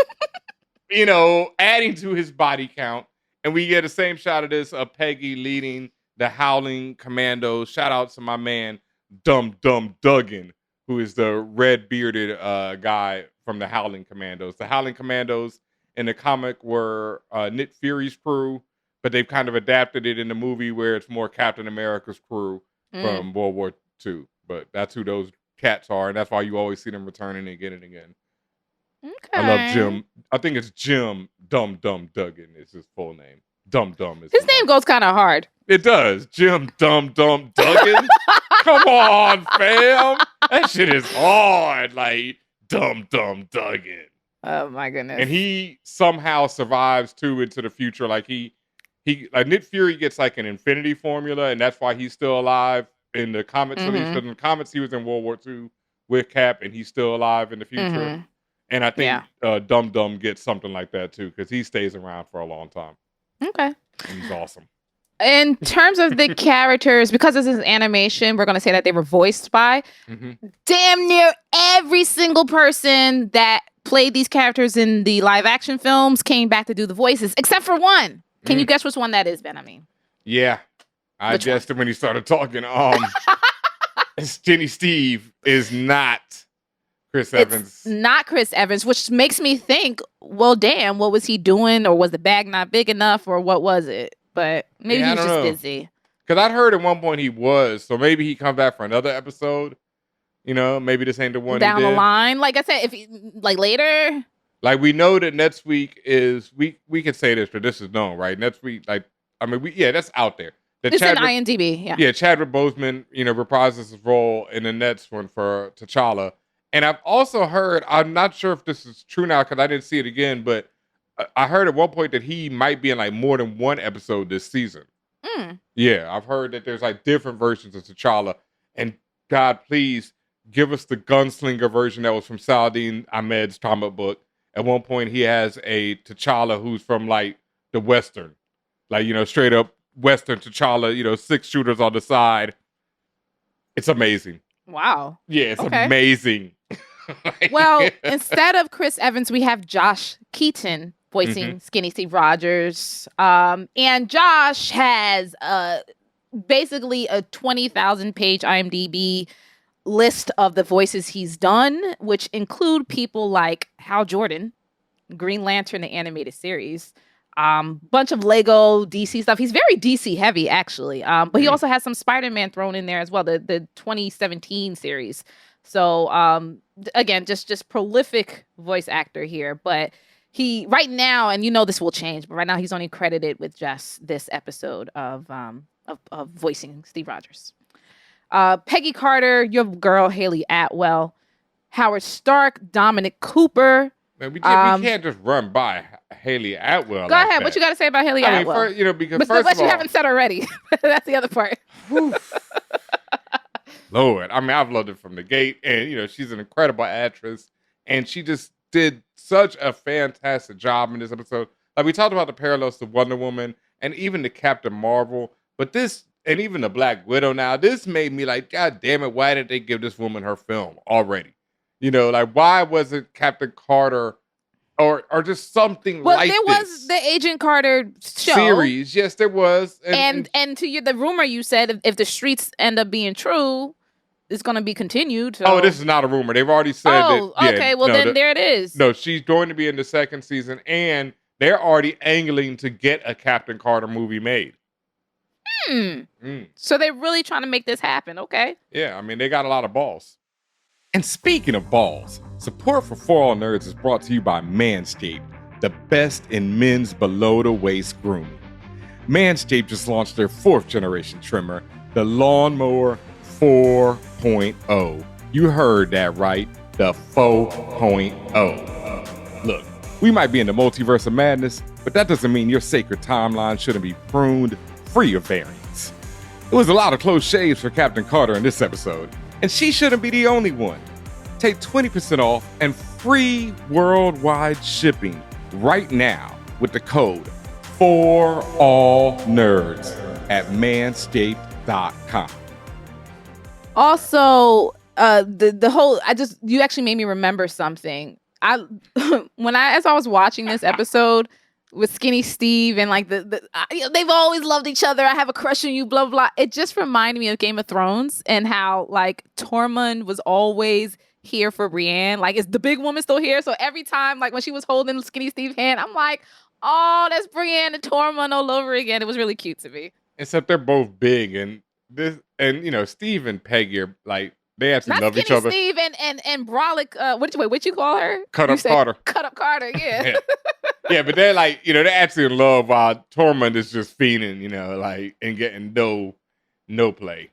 S8: you know, adding to his body count. And we get the same shot of this of Peggy leading the Howling Commandos. Shout out to my man, Dum Duggan, who is the red-bearded guy from the Howling Commandos. The Howling Commandos in the comic were Nick Fury's crew, but they've kind of adapted it in the movie where it's more Captain America's crew from World War II. But that's who those cats are, and that's why you always see them returning again and again.
S1: Okay.
S8: I love Jim. I think it's Jim Dum Duggan is his full name. Dum is
S1: His name goes kind of hard.
S8: It does. Jim Dum Duggan. Come on, fam. That shit is hard. Like Dum Duggan.
S1: Oh my goodness.
S8: And he somehow survives too into the future. Like he like Nick Fury gets like an infinity formula, and that's why he's still alive in the comics. So in the comics, he was in World War II with Cap, and he's still alive in the future. And I think Dum gets something like that too, because he stays around for a long time.
S1: Okay.
S8: And he's awesome.
S1: In terms of the characters, because this is animation, we're going to say that they were voiced by damn near every single person that played these characters in the live action films came back to do the voices, except for one. Can you guess which one that is, Benhameen?
S8: Yeah. I guessed it when he started talking. Skinny Steve is not Chris Evans.
S1: It's not Chris Evans, which makes me think, well, damn, what was he doing? Or was the bag not big enough? Or what was it? But maybe he's just busy.
S8: Because I'd heard at one point he was. So maybe he come back for another episode. You know, maybe this ain't the one
S1: down
S8: he did.
S1: the line. Like I said, if he, like later.
S8: Like we know that next week is, we can say this, but this is known, right? Next week, like, I mean, that's out there.
S1: It's in IMDb, yeah.
S8: Yeah, Chadwick Boseman, reprises his role in the next one for T'Challa. And I've also heard, I'm not sure if this is true now because I didn't see it again, but I heard at one point that he might be in like more than one episode this season. Yeah, I've heard that there's like different versions of T'Challa. And God, please give us the gunslinger version that was from Saladin Ahmed's comic book. At one point, he has a T'Challa who's from like the Western, like, straight up Western T'Challa, 6 shooters on the side. It's amazing.
S1: Wow.
S8: Yeah, it's amazing.
S1: Well, instead of Chris Evans, we have Josh Keaton voicing Skinny Steve Rogers. And Josh has basically a 20,000 page IMDb list of the voices he's done, which include people like Hal Jordan, Green Lantern, the animated series, bunch of Lego DC stuff. He's very DC heavy, actually. But he also has some Spider-Man thrown in there as well, the 2017 series. So again, just prolific voice actor here. But he right now, and this will change, but right now he's only credited with just this episode of voicing Steve Rogers. Peggy Carter, your girl Haley Atwell, Howard Stark, Dominic Cooper.
S8: Man, we can't just run by Haley Atwell.
S1: Go ahead. What you got to say about Haley Atwell?
S8: Because
S1: but
S8: first of all,
S1: you haven't said already. That's the other part.
S8: Lord, I mean, I've loved it from the gate, and she's an incredible actress, and she just did such a fantastic job in this episode. Like we talked about the parallels to Wonder Woman and even the Captain Marvel, but this. And even the Black Widow now, this made me like, God damn it, why did they give this woman her film already? Like, why wasn't Captain Carter or just something like this? Well,
S1: there was the Agent Carter show.
S8: Series. Yes, there was.
S1: And to the rumor you said, if the streets end up being true, it's going to be continued. So.
S8: Oh, this is not a rumor. They've already said that.
S1: Okay. Well, then there it is.
S8: No, she's going to be in the second season, and they're already angling to get a Captain Carter movie made.
S1: So they're really trying to make this happen, okay?
S8: Yeah, I mean, they got a lot of balls. And speaking of balls, support for For All Nerds is brought to you by Manscaped, the best in men's below-the-waist grooming. Manscaped just launched their 4th generation trimmer, the Lawnmower 4.0. You heard that right, the 4.0. Look, we might be in the multiverse of madness, but that doesn't mean your sacred timeline shouldn't be pruned free of variance. It was a lot of close shaves for Captain Carter in this episode, and she shouldn't be the only one. Take 20% off and free worldwide shipping right now with the code FORALLNERDS at manscaped.com.
S1: Also, the whole you actually made me remember something. As I was watching this episode with Skinny Steve and like they've always loved each other. I have a crush on you, blah, blah. It just reminded me of Game of Thrones and how like Tormund was always here for Brienne. Like, is the big woman still here? So every time, like when she was holding Skinny Steve's hand, I'm like, oh, that's Brienne and Tormund all over again. It was really cute to me.
S8: Except they're both big, and Steve and Peggy are like They actually
S1: Not
S8: love
S1: Skinny
S8: each other.
S1: Steve and Brolic. What you call her?
S8: Cut
S1: You
S8: Up
S1: said
S8: Carter.
S1: Cut Up Carter. Yeah.
S8: Yeah. Yeah, but they're like, they're actually in love while Tormund is just fiending, and getting no play.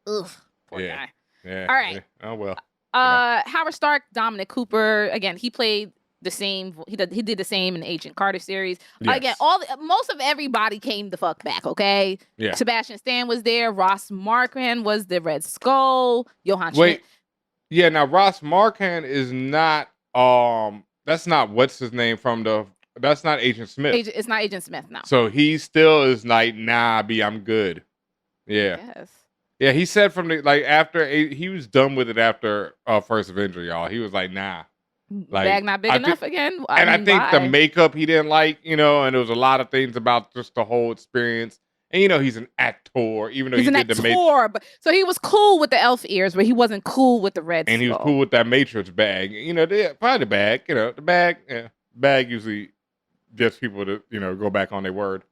S1: Ugh. Poor
S8: Yeah.
S1: guy.
S8: Yeah.
S1: All right.
S8: Yeah. Oh well.
S1: Howard Stark, Dominic Cooper. Again, he played the same. He did the same in the Agent Carter series.
S8: Yes.
S1: Again, most of everybody came the fuck back. Okay.
S8: Yeah.
S1: Sebastian Stan was there. Ross Marquand was the Red Skull. Johann
S8: Wait.
S1: Schmidt.
S8: Yeah. Now Ross Marquand is not. That's not what's his name from the. That's not Agent Smith.
S1: It's not Agent Smith now.
S8: So he still is like, nah, B, I'm good. Yeah.
S1: Yes.
S8: Yeah. He said from the after he was done with it after first Avenger, y'all. He was like, nah. Like,
S1: Bag not big enough again.
S8: I think
S1: why?
S8: the makeup he didn't like, and there was a lot of things about just the whole experience. And he's an actor, even though
S1: He's
S8: he
S1: an
S8: did the Matrix.
S1: actor, but so he was cool with the elf ears, but he wasn't cool with the red.
S8: And he was
S1: skull.
S8: cool with that Matrix bag. Probably the bag. The bag. Yeah, bag usually gets people to go back on their word.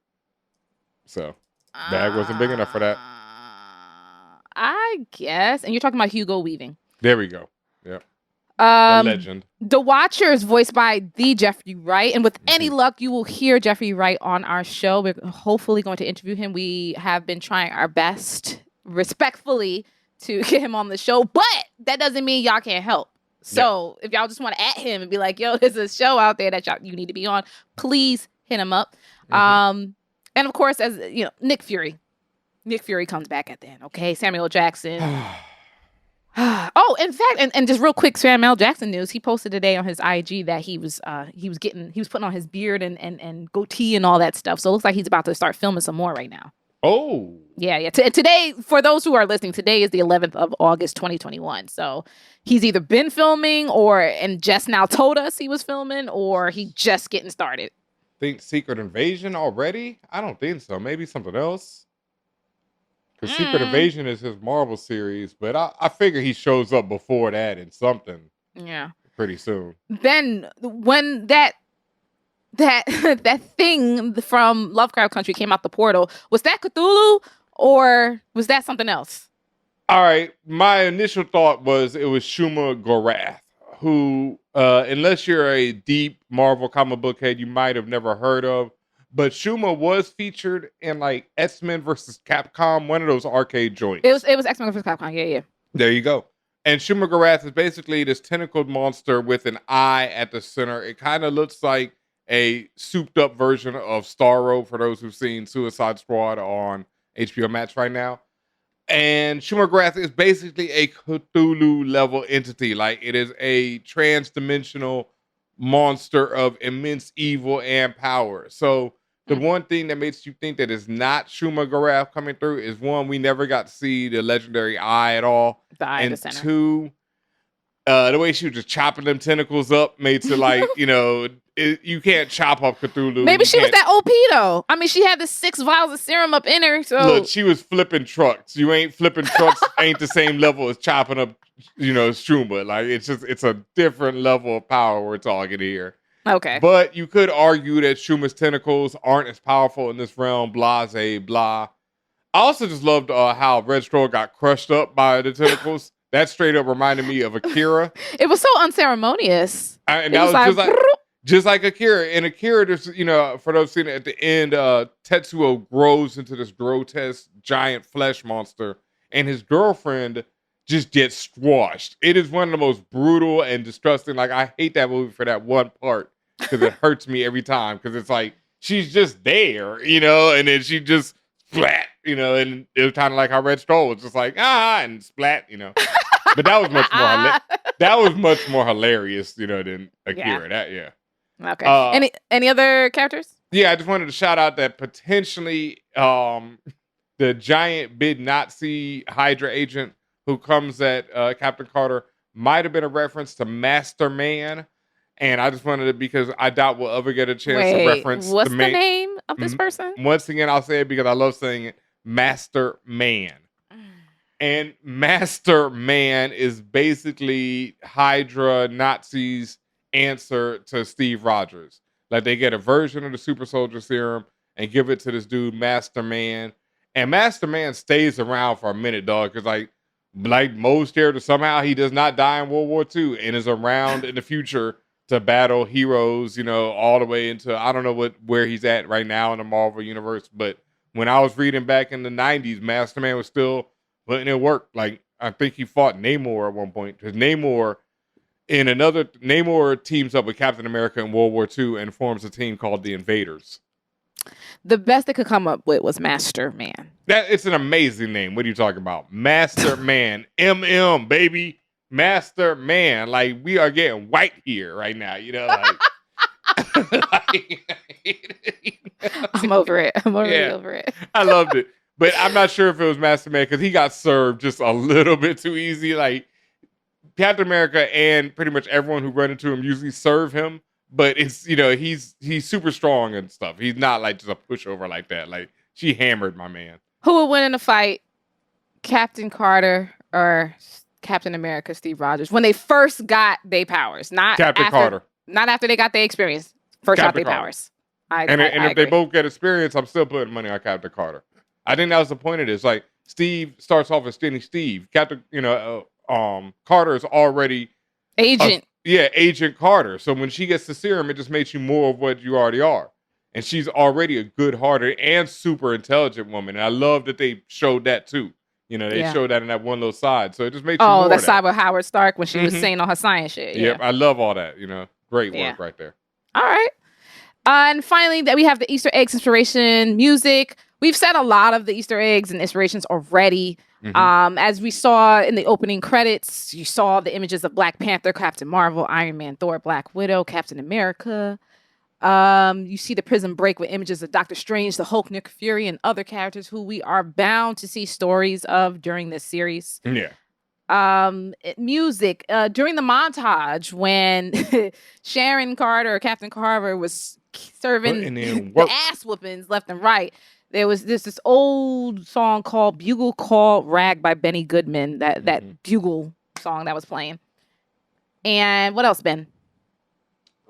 S8: So bag wasn't big enough for that.
S1: I guess. And you're talking about Hugo Weaving.
S8: There we go. Yep. The legend.
S1: The Watcher is voiced by the Jeffrey Wright, and with any luck, you will hear Jeffrey Wright on our show. We're hopefully going to interview him. We have been trying our best, respectfully, to get him on the show, but that doesn't mean y'all can't help. So if y'all just want to at him and be like, "Yo, there's a show out there that you need to be on," please hit him up. And of course, as Nick Fury. Nick Fury comes back at the end. Okay, Samuel L. Jackson. Oh, in fact, and just real quick, Samuel L. Jackson news. He posted today on his IG that he was putting on his beard and goatee and all that stuff. So it looks like he's about to start filming some more right now.
S8: Oh,
S1: yeah. Today, for those who are listening, today is the 11th of August, 2021. So he's either been filming and just now told us he was filming, or he just getting started.
S8: Think Secret Invasion already? I don't think so. Maybe something else. Because Secret Invasion is his Marvel series, but I figure he shows up before that in something.
S1: Yeah.
S8: Pretty soon.
S1: Then when that thing from Lovecraft Country came out the portal, was that Cthulhu or was that something else?
S8: All right. My initial thought was it was Shuma Gorath, who, unless you're a deep Marvel comic book head, you might have never heard of. But Shuma was featured in like X-Men versus Capcom, one of those arcade joints.
S1: It was X-Men versus Capcom. Yeah.
S8: There you go. And Shuma Gorath is basically this tentacled monster with an eye at the center. It kind of looks like a souped up version of Starro for those who've seen Suicide Squad on HBO Max right now. And Shuma Gorath is basically a Cthulhu level entity. Like it is a trans-dimensional monster of immense evil and power. So the one thing that makes you think that it's not Shuma Gorath coming through is one, we never got to see the legendary eye at all.
S1: The eye in the
S8: and
S1: center.
S8: Two, the way she was just chopping them tentacles up made it like, you can't chop up Cthulhu.
S1: Maybe she was that OP though. I mean, she had the 6 vials of serum up in her. So
S8: look, she was flipping trucks. You ain't flipping trucks ain't the same level as chopping up, Shuma. Like it's a different level of power we're talking here.
S1: Okay.
S8: But you could argue that Shuma's tentacles aren't as powerful in this realm, blase, blah. I also just loved how Red Skull got crushed up by the tentacles. That straight up reminded me of Akira.
S1: It was so unceremonious.
S8: And that was just like Akira. In Akira, there's, for those seen it at the end, Tetsuo grows into this grotesque giant flesh monster, and his girlfriend just gets squashed. It is one of the most brutal and disgusting. Like, I hate that movie for that one part because it hurts me every time because it's like she's just there, and then she just splat, and it was kind of like how Red Skull was just like and splat, But that was much more hilarious, than Akira.
S1: Yeah. Okay. Any other characters?
S8: Yeah, I just wanted to shout out that potentially the giant big Nazi Hydra agent who comes at Captain Carter might have been a reference to Master Man. And I just wanted to, because I doubt we'll ever get a chance to reference
S1: what's the name of this person?
S8: Once again, I'll say it because I love saying it. Master Man. And Master Man is basically Hydra Nazis' answer to Steve Rogers. Like they get a version of the super soldier serum and give it to this dude, Master Man. And Master Man stays around for a minute, dog, because like like most characters, somehow he does not die in World War II and is around in the future to battle heroes, you know, all the way into, I don't know where he's at right now in the Marvel universe. But when I was reading back in the 90s, Master Man was still putting in work. Like, I think he fought Namor at one point, because Namor teams up with Captain America in World War II and forms a team called the Invaders.
S1: The best they could come up with was Master Man.
S8: It's an amazing name. What are you talking about? Master Man. MM, baby. Master Man. Like, we are getting white here right now, you know? Like,
S1: I'm over it. I'm already over it.
S8: I loved it. But I'm not sure if it was Master Man, because he got served just a little bit too easy. Like, Captain America and pretty much everyone who run into him usually serve him. But it's, you know, he's super strong and stuff. He's not like just a pushover like that. Like, she hammered my man.
S1: Who would win in a fight? Captain Carter or Captain America, Steve Rogers, when they first got their powers? Not
S8: Captain Carter.
S1: Not after they got their experience. First
S8: Captain
S1: got their
S8: Carter.
S1: powers.
S8: And if they both get experience, I'm still putting money on Captain Carter. I think that was the point of this. Like, Steve starts off as Skinny Steve. Captain, Carter is already
S1: Agent.
S8: Agent Carter. So when she gets the serum, it just makes you more of what you already are. And she's already a good-hearted and super intelligent woman. And I love that they showed that too. You know, they showed that in that one little side. So it just makes you more of that.
S1: Side with Howard Stark when she was saying all her science shit. Yeah.
S8: Yep, I love all that. You know, great work right there.
S1: All right. And finally, that we have the Easter eggs inspiration music. We've said a lot of the Easter eggs and inspirations already. As we saw in the opening credits, you saw the images of Black Panther, Captain Marvel, Iron Man, Thor, Black Widow, Captain America. You see the prison break with images of Doctor Strange, the Hulk, Nick Fury, and other characters who we are bound to see stories of during this series.
S8: Yeah.
S1: Music during the montage when Sharon Carter or Captain Carter was serving the ass whoopings left and right. There was this old song called Bugle Call Rag by Benny Goodman, that bugle song that was playing. And what else, Ben?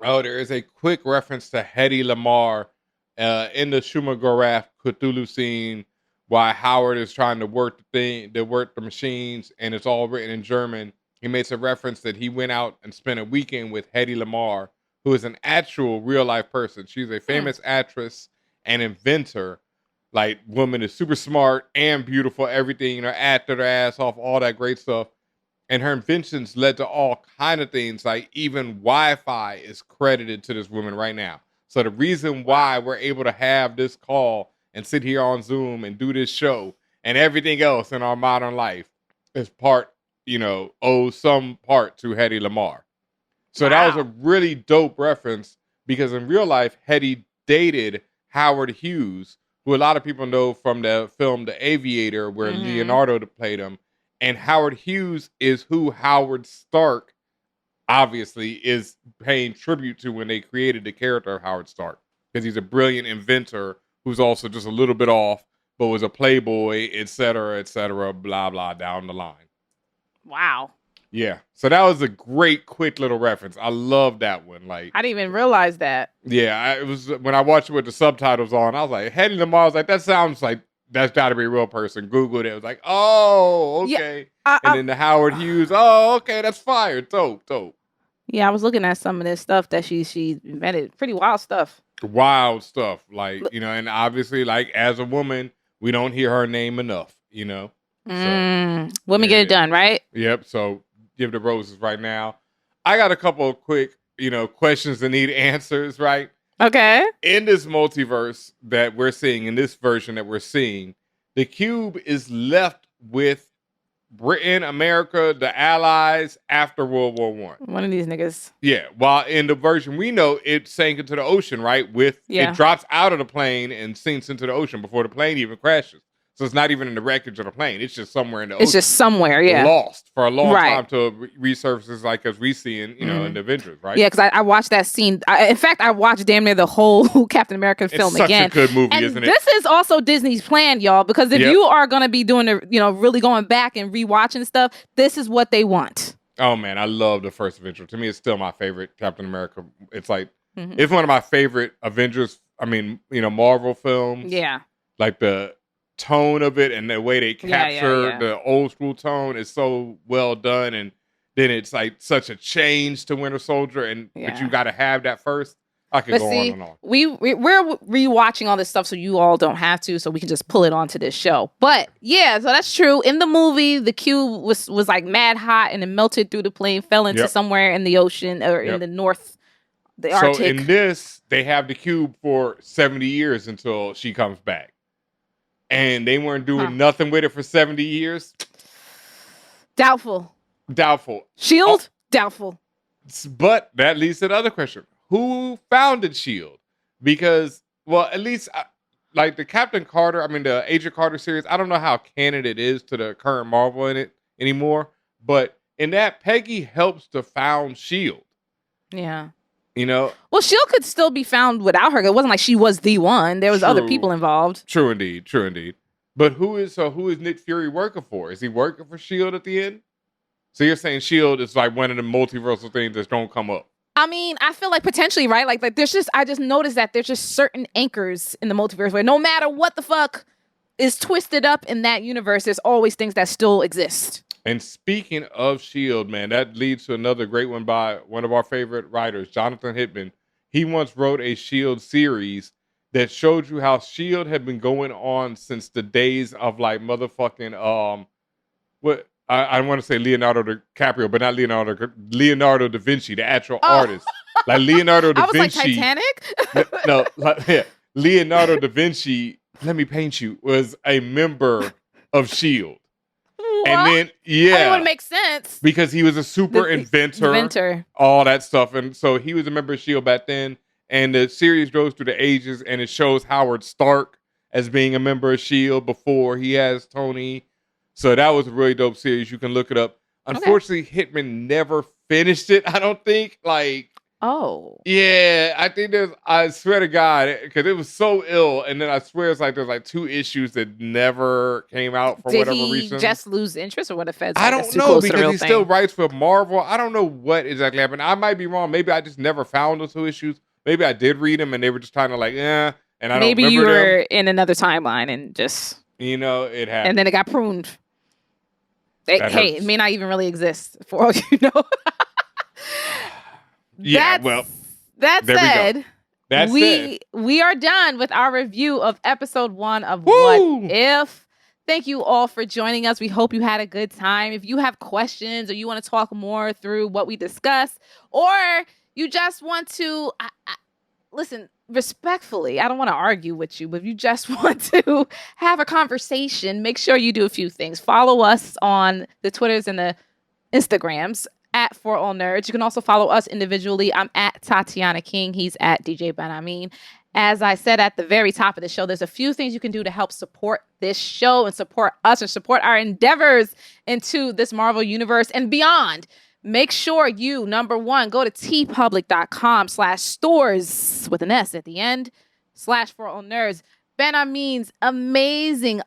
S8: Oh, there is a quick reference to Hedy Lamarr in the Shumagorath Cthulhu scene while Howard is trying to work the machines, and it's all written in German. He makes a reference that he went out and spent a weekend with Hedy Lamarr, who is an actual real-life person. She's a famous actress and inventor. Like, woman is super smart and beautiful, everything, you know, acted her ass off, all that great stuff. And her inventions led to all kind of things, like even Wi-Fi is credited to this woman right now. So the reason why we're able to have this call and sit here on Zoom and do this show and everything else in our modern life is owes some part to Hedy Lamarr. So that was a really dope reference, because in real life, Hedy dated Howard Hughes, who a lot of people know from the film The Aviator, where Leonardo played him. And Howard Hughes is who Howard Stark, obviously, is paying tribute to when they created the character of Howard Stark. Because he's a brilliant inventor who's also just a little bit off, but was a playboy, et cetera, blah, blah, down the line.
S1: Wow.
S8: Yeah. So that was a great, quick little reference. I love that one. Like,
S1: I didn't even realize that.
S8: Yeah. It was when I watched it with the subtitles on, I was like, Hedy Lamarr, I was like, that sounds like that's got to be a real person. Googled it. It was like, oh, okay. Yeah, and then the Howard Hughes. Oh, okay. That's fire. Dope.
S1: Yeah, I was looking at some of this stuff that she invented. Pretty wild stuff.
S8: Wild stuff. Like, you know, and obviously, like, as a woman, we don't hear her name enough, you know?
S1: Women get it done, right?
S8: Yep. So give the roses right now. I got a couple of quick, questions that need answers, right?
S1: Okay.
S8: In this multiverse that we're seeing, in this version that we're seeing, the Cube is left with Britain, America, the Allies after World War I.
S1: One of these niggas.
S8: Yeah. While in the version we know, it sank into the ocean, right? It drops out of the plane and sinks into the ocean before the plane even crashes. So it's not even in the wreckage of the plane. It's just somewhere in the ocean.
S1: It's just somewhere, yeah.
S8: Lost for a long time till resurfaces, like as we see in, in the Avengers, right?
S1: Yeah, because I watched that scene. In fact, I watched damn near the whole Captain America film again.
S8: It's such a good movie,
S1: and
S8: isn't it?
S1: This is also Disney's plan, y'all, because if you are going to be doing really going back and rewatching stuff, this is what they want.
S8: Oh, man, I love the first Avenger. To me, it's still my favorite Captain America. It's like, it's one of my favorite Avengers, Marvel films.
S1: Yeah.
S8: Like the tone of it and the way they capture
S1: yeah.
S8: the old school tone is so well done. And then it's like such a change to Winter Soldier, but you got to have that first. I could go on and on.
S1: We're rewatching all this stuff so you all don't have to, so we can just pull it onto this show. But yeah, so that's true. In the movie, the cube was like mad hot and it melted through the plane, fell into somewhere in the ocean or in the north, the Arctic.
S8: So in this, they have the cube for 70 years until she comes back. And they weren't doing nothing with it for 70 years.
S1: Doubtful. Shield? Doubtful.
S8: But that leads to the other question. Who founded S.H.I.E.L.D.? Because, well, at least, like the Captain Carter, the Agent Carter series, I don't know how canon it is to the current Marvel in it anymore. But in that, Peggy helps to found S.H.I.E.L.D.
S1: Yeah.
S8: You know?
S1: Well, S.H.I.E.L.D. could still be found without her. It wasn't like she was the one. There was other people involved.
S8: True indeed. But who is Nick Fury working for? Is he working for S.H.I.E.L.D. at the end? So you're saying S.H.I.E.L.D. is like one of the multiversal things that's don't come up?
S1: I feel like potentially, right? Like I just noticed that there's just certain anchors in the multiverse where no matter what the fuck is twisted up in that universe, there's always things that still exist.
S8: And speaking of S.H.I.E.L.D., man, that leads to another great one by one of our favorite writers, Jonathan Hickman. He once wrote a S.H.I.E.L.D. series that showed you how S.H.I.E.L.D. had been going on since the days of like motherfucking, I want to say Leonardo DiCaprio, but not Leonardo da Vinci, the actual artist. Like Leonardo da Vinci.
S1: I was like Titanic?
S8: No, Leonardo da Vinci, let me paint you, was a member of S.H.I.E.L.D.
S1: What?
S8: And then,
S1: It would make sense.
S8: Because he was a super inventor, all that stuff. And so he was a member of S.H.I.E.L.D. back then. And the series goes through the ages and it shows Howard Stark as being a member of S.H.I.E.L.D. before he has Tony. So that was a really dope series. You can look it up. Unfortunately, Hickman never finished it, I don't think. Yeah, I think I swear to God, because it was so ill. And then I swear it's like there's like 2 issues that never came out for whatever reason.
S1: Did he just lose interest or what the feds?
S8: I don't know, because he still writes for Marvel. I don't know what exactly happened. I might be wrong. Maybe I just never found those 2 issues. Maybe I did read them and they were just kind of like, and I don't remember
S1: Maybe you were in another timeline and just...
S8: it happened. And
S1: then it got pruned. It may not even really exist for all you know. That said, we are done with our review of episode 1 of What If. Thank you all for joining us. We hope you had a good time. If you have questions or you want to talk more through what we discussed, or you just want to listen respectfully, I don't want to argue with you, but if you just want to have a conversation, make sure you do a few things. Follow us on the Twitters and the Instagrams at For All Nerds. You can also follow us individually. I'm at Tatiana King. He's at DJ Benhameen. As I said at the very top of the show, there's a few things you can do to help support this show and support us and support our endeavors into this Marvel universe and beyond. Make sure you, number 1, go to tpublic.com/stores with an S at the end, /4allnerds. Benhameen's amazing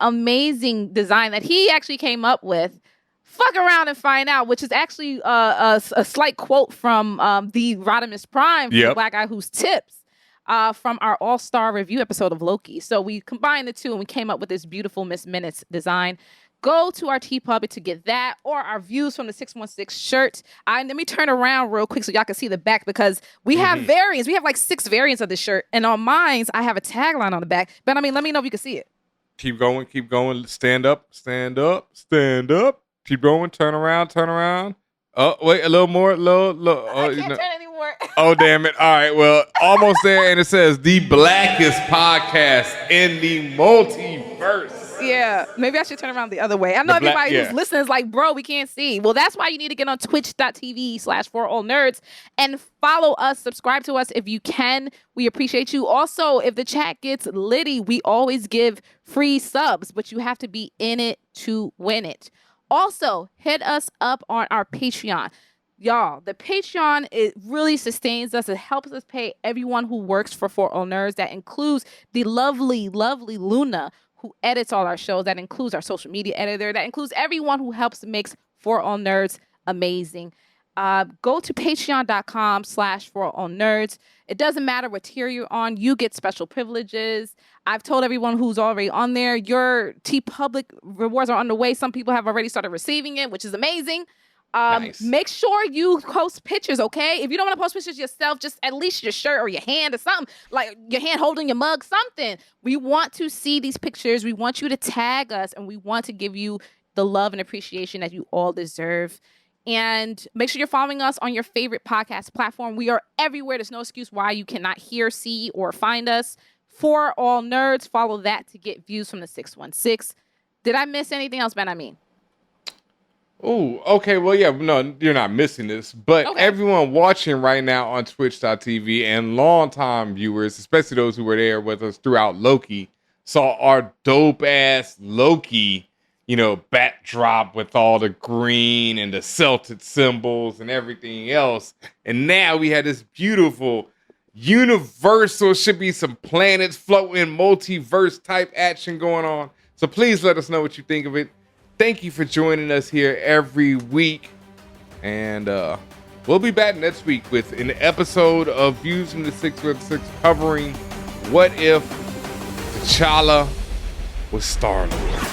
S1: design that he actually came up with. Fuck around and find out, which is actually a slight quote from the Rodimus Prime, the Black Guy Who's Tips, from our all-star review episode of Loki. So we combined the two and we came up with this beautiful Miss Minutes design. Go to our TeePublic to get that, or our Views from the 616 shirt. Let me turn around real quick so y'all can see the back, because we have variants. We have like 6 variants of this shirt, and on mine, I have a tagline on the back. But let me know if you can see it.
S8: Keep going. Stand up. Keep going. Turn around. Oh, wait, a little more.
S1: I can't turn anymore.
S8: Oh, damn it. All right, well, almost there, and it says the Blackest podcast in the multiverse.
S1: Yeah, maybe I should turn around the other way. I know everybody who's listening is like, bro, we can't see. Well, that's why you need to get on twitch.tv/forallnerds and follow us, subscribe to us if you can. We appreciate you. Also, if the chat gets litty, we always give free subs, but you have to be in it to win it. Also, hit us up on our Patreon. Y'all, the Patreon, it really sustains us. It helps us pay everyone who works for All Nerds. That includes the lovely Luna, who edits all our shows. That includes our social media editor. That includes everyone who helps makes For All Nerds amazing. go to patreon.com/forallnerds. It doesn't matter what tier you're on. You get special privileges. I've told everyone who's already on there, your TeePublic rewards are on the way. Some people have already started receiving it, which is amazing.
S8: Nice.
S1: Make sure you post pictures, okay? If you don't want to post pictures yourself, just at least your shirt or your hand or something, like your hand holding your mug, something. We want to see these pictures. We want you to tag us, and we want to give you the love and appreciation that you all deserve. And make sure you're following us on your favorite podcast platform. We are everywhere. There's no excuse why you cannot hear, see, or find us. For All Nerds, follow that to get views from the 616. Did I miss anything else, Benhameen?
S8: Oh, okay. Well, yeah, no, you're not missing this. But everyone watching right now on twitch.tv and longtime viewers, especially those who were there with us throughout Loki, saw our dope-ass Loki, backdrop with all the green and the Celtic symbols and everything else. And now we had this beautiful universal, should be some planets floating, multiverse type action going on. So please let us know what you think of it. Thank you for joining us here every week. And we'll be back next week with an episode of Views from the 616 covering What If T'Challa was Star-Lord.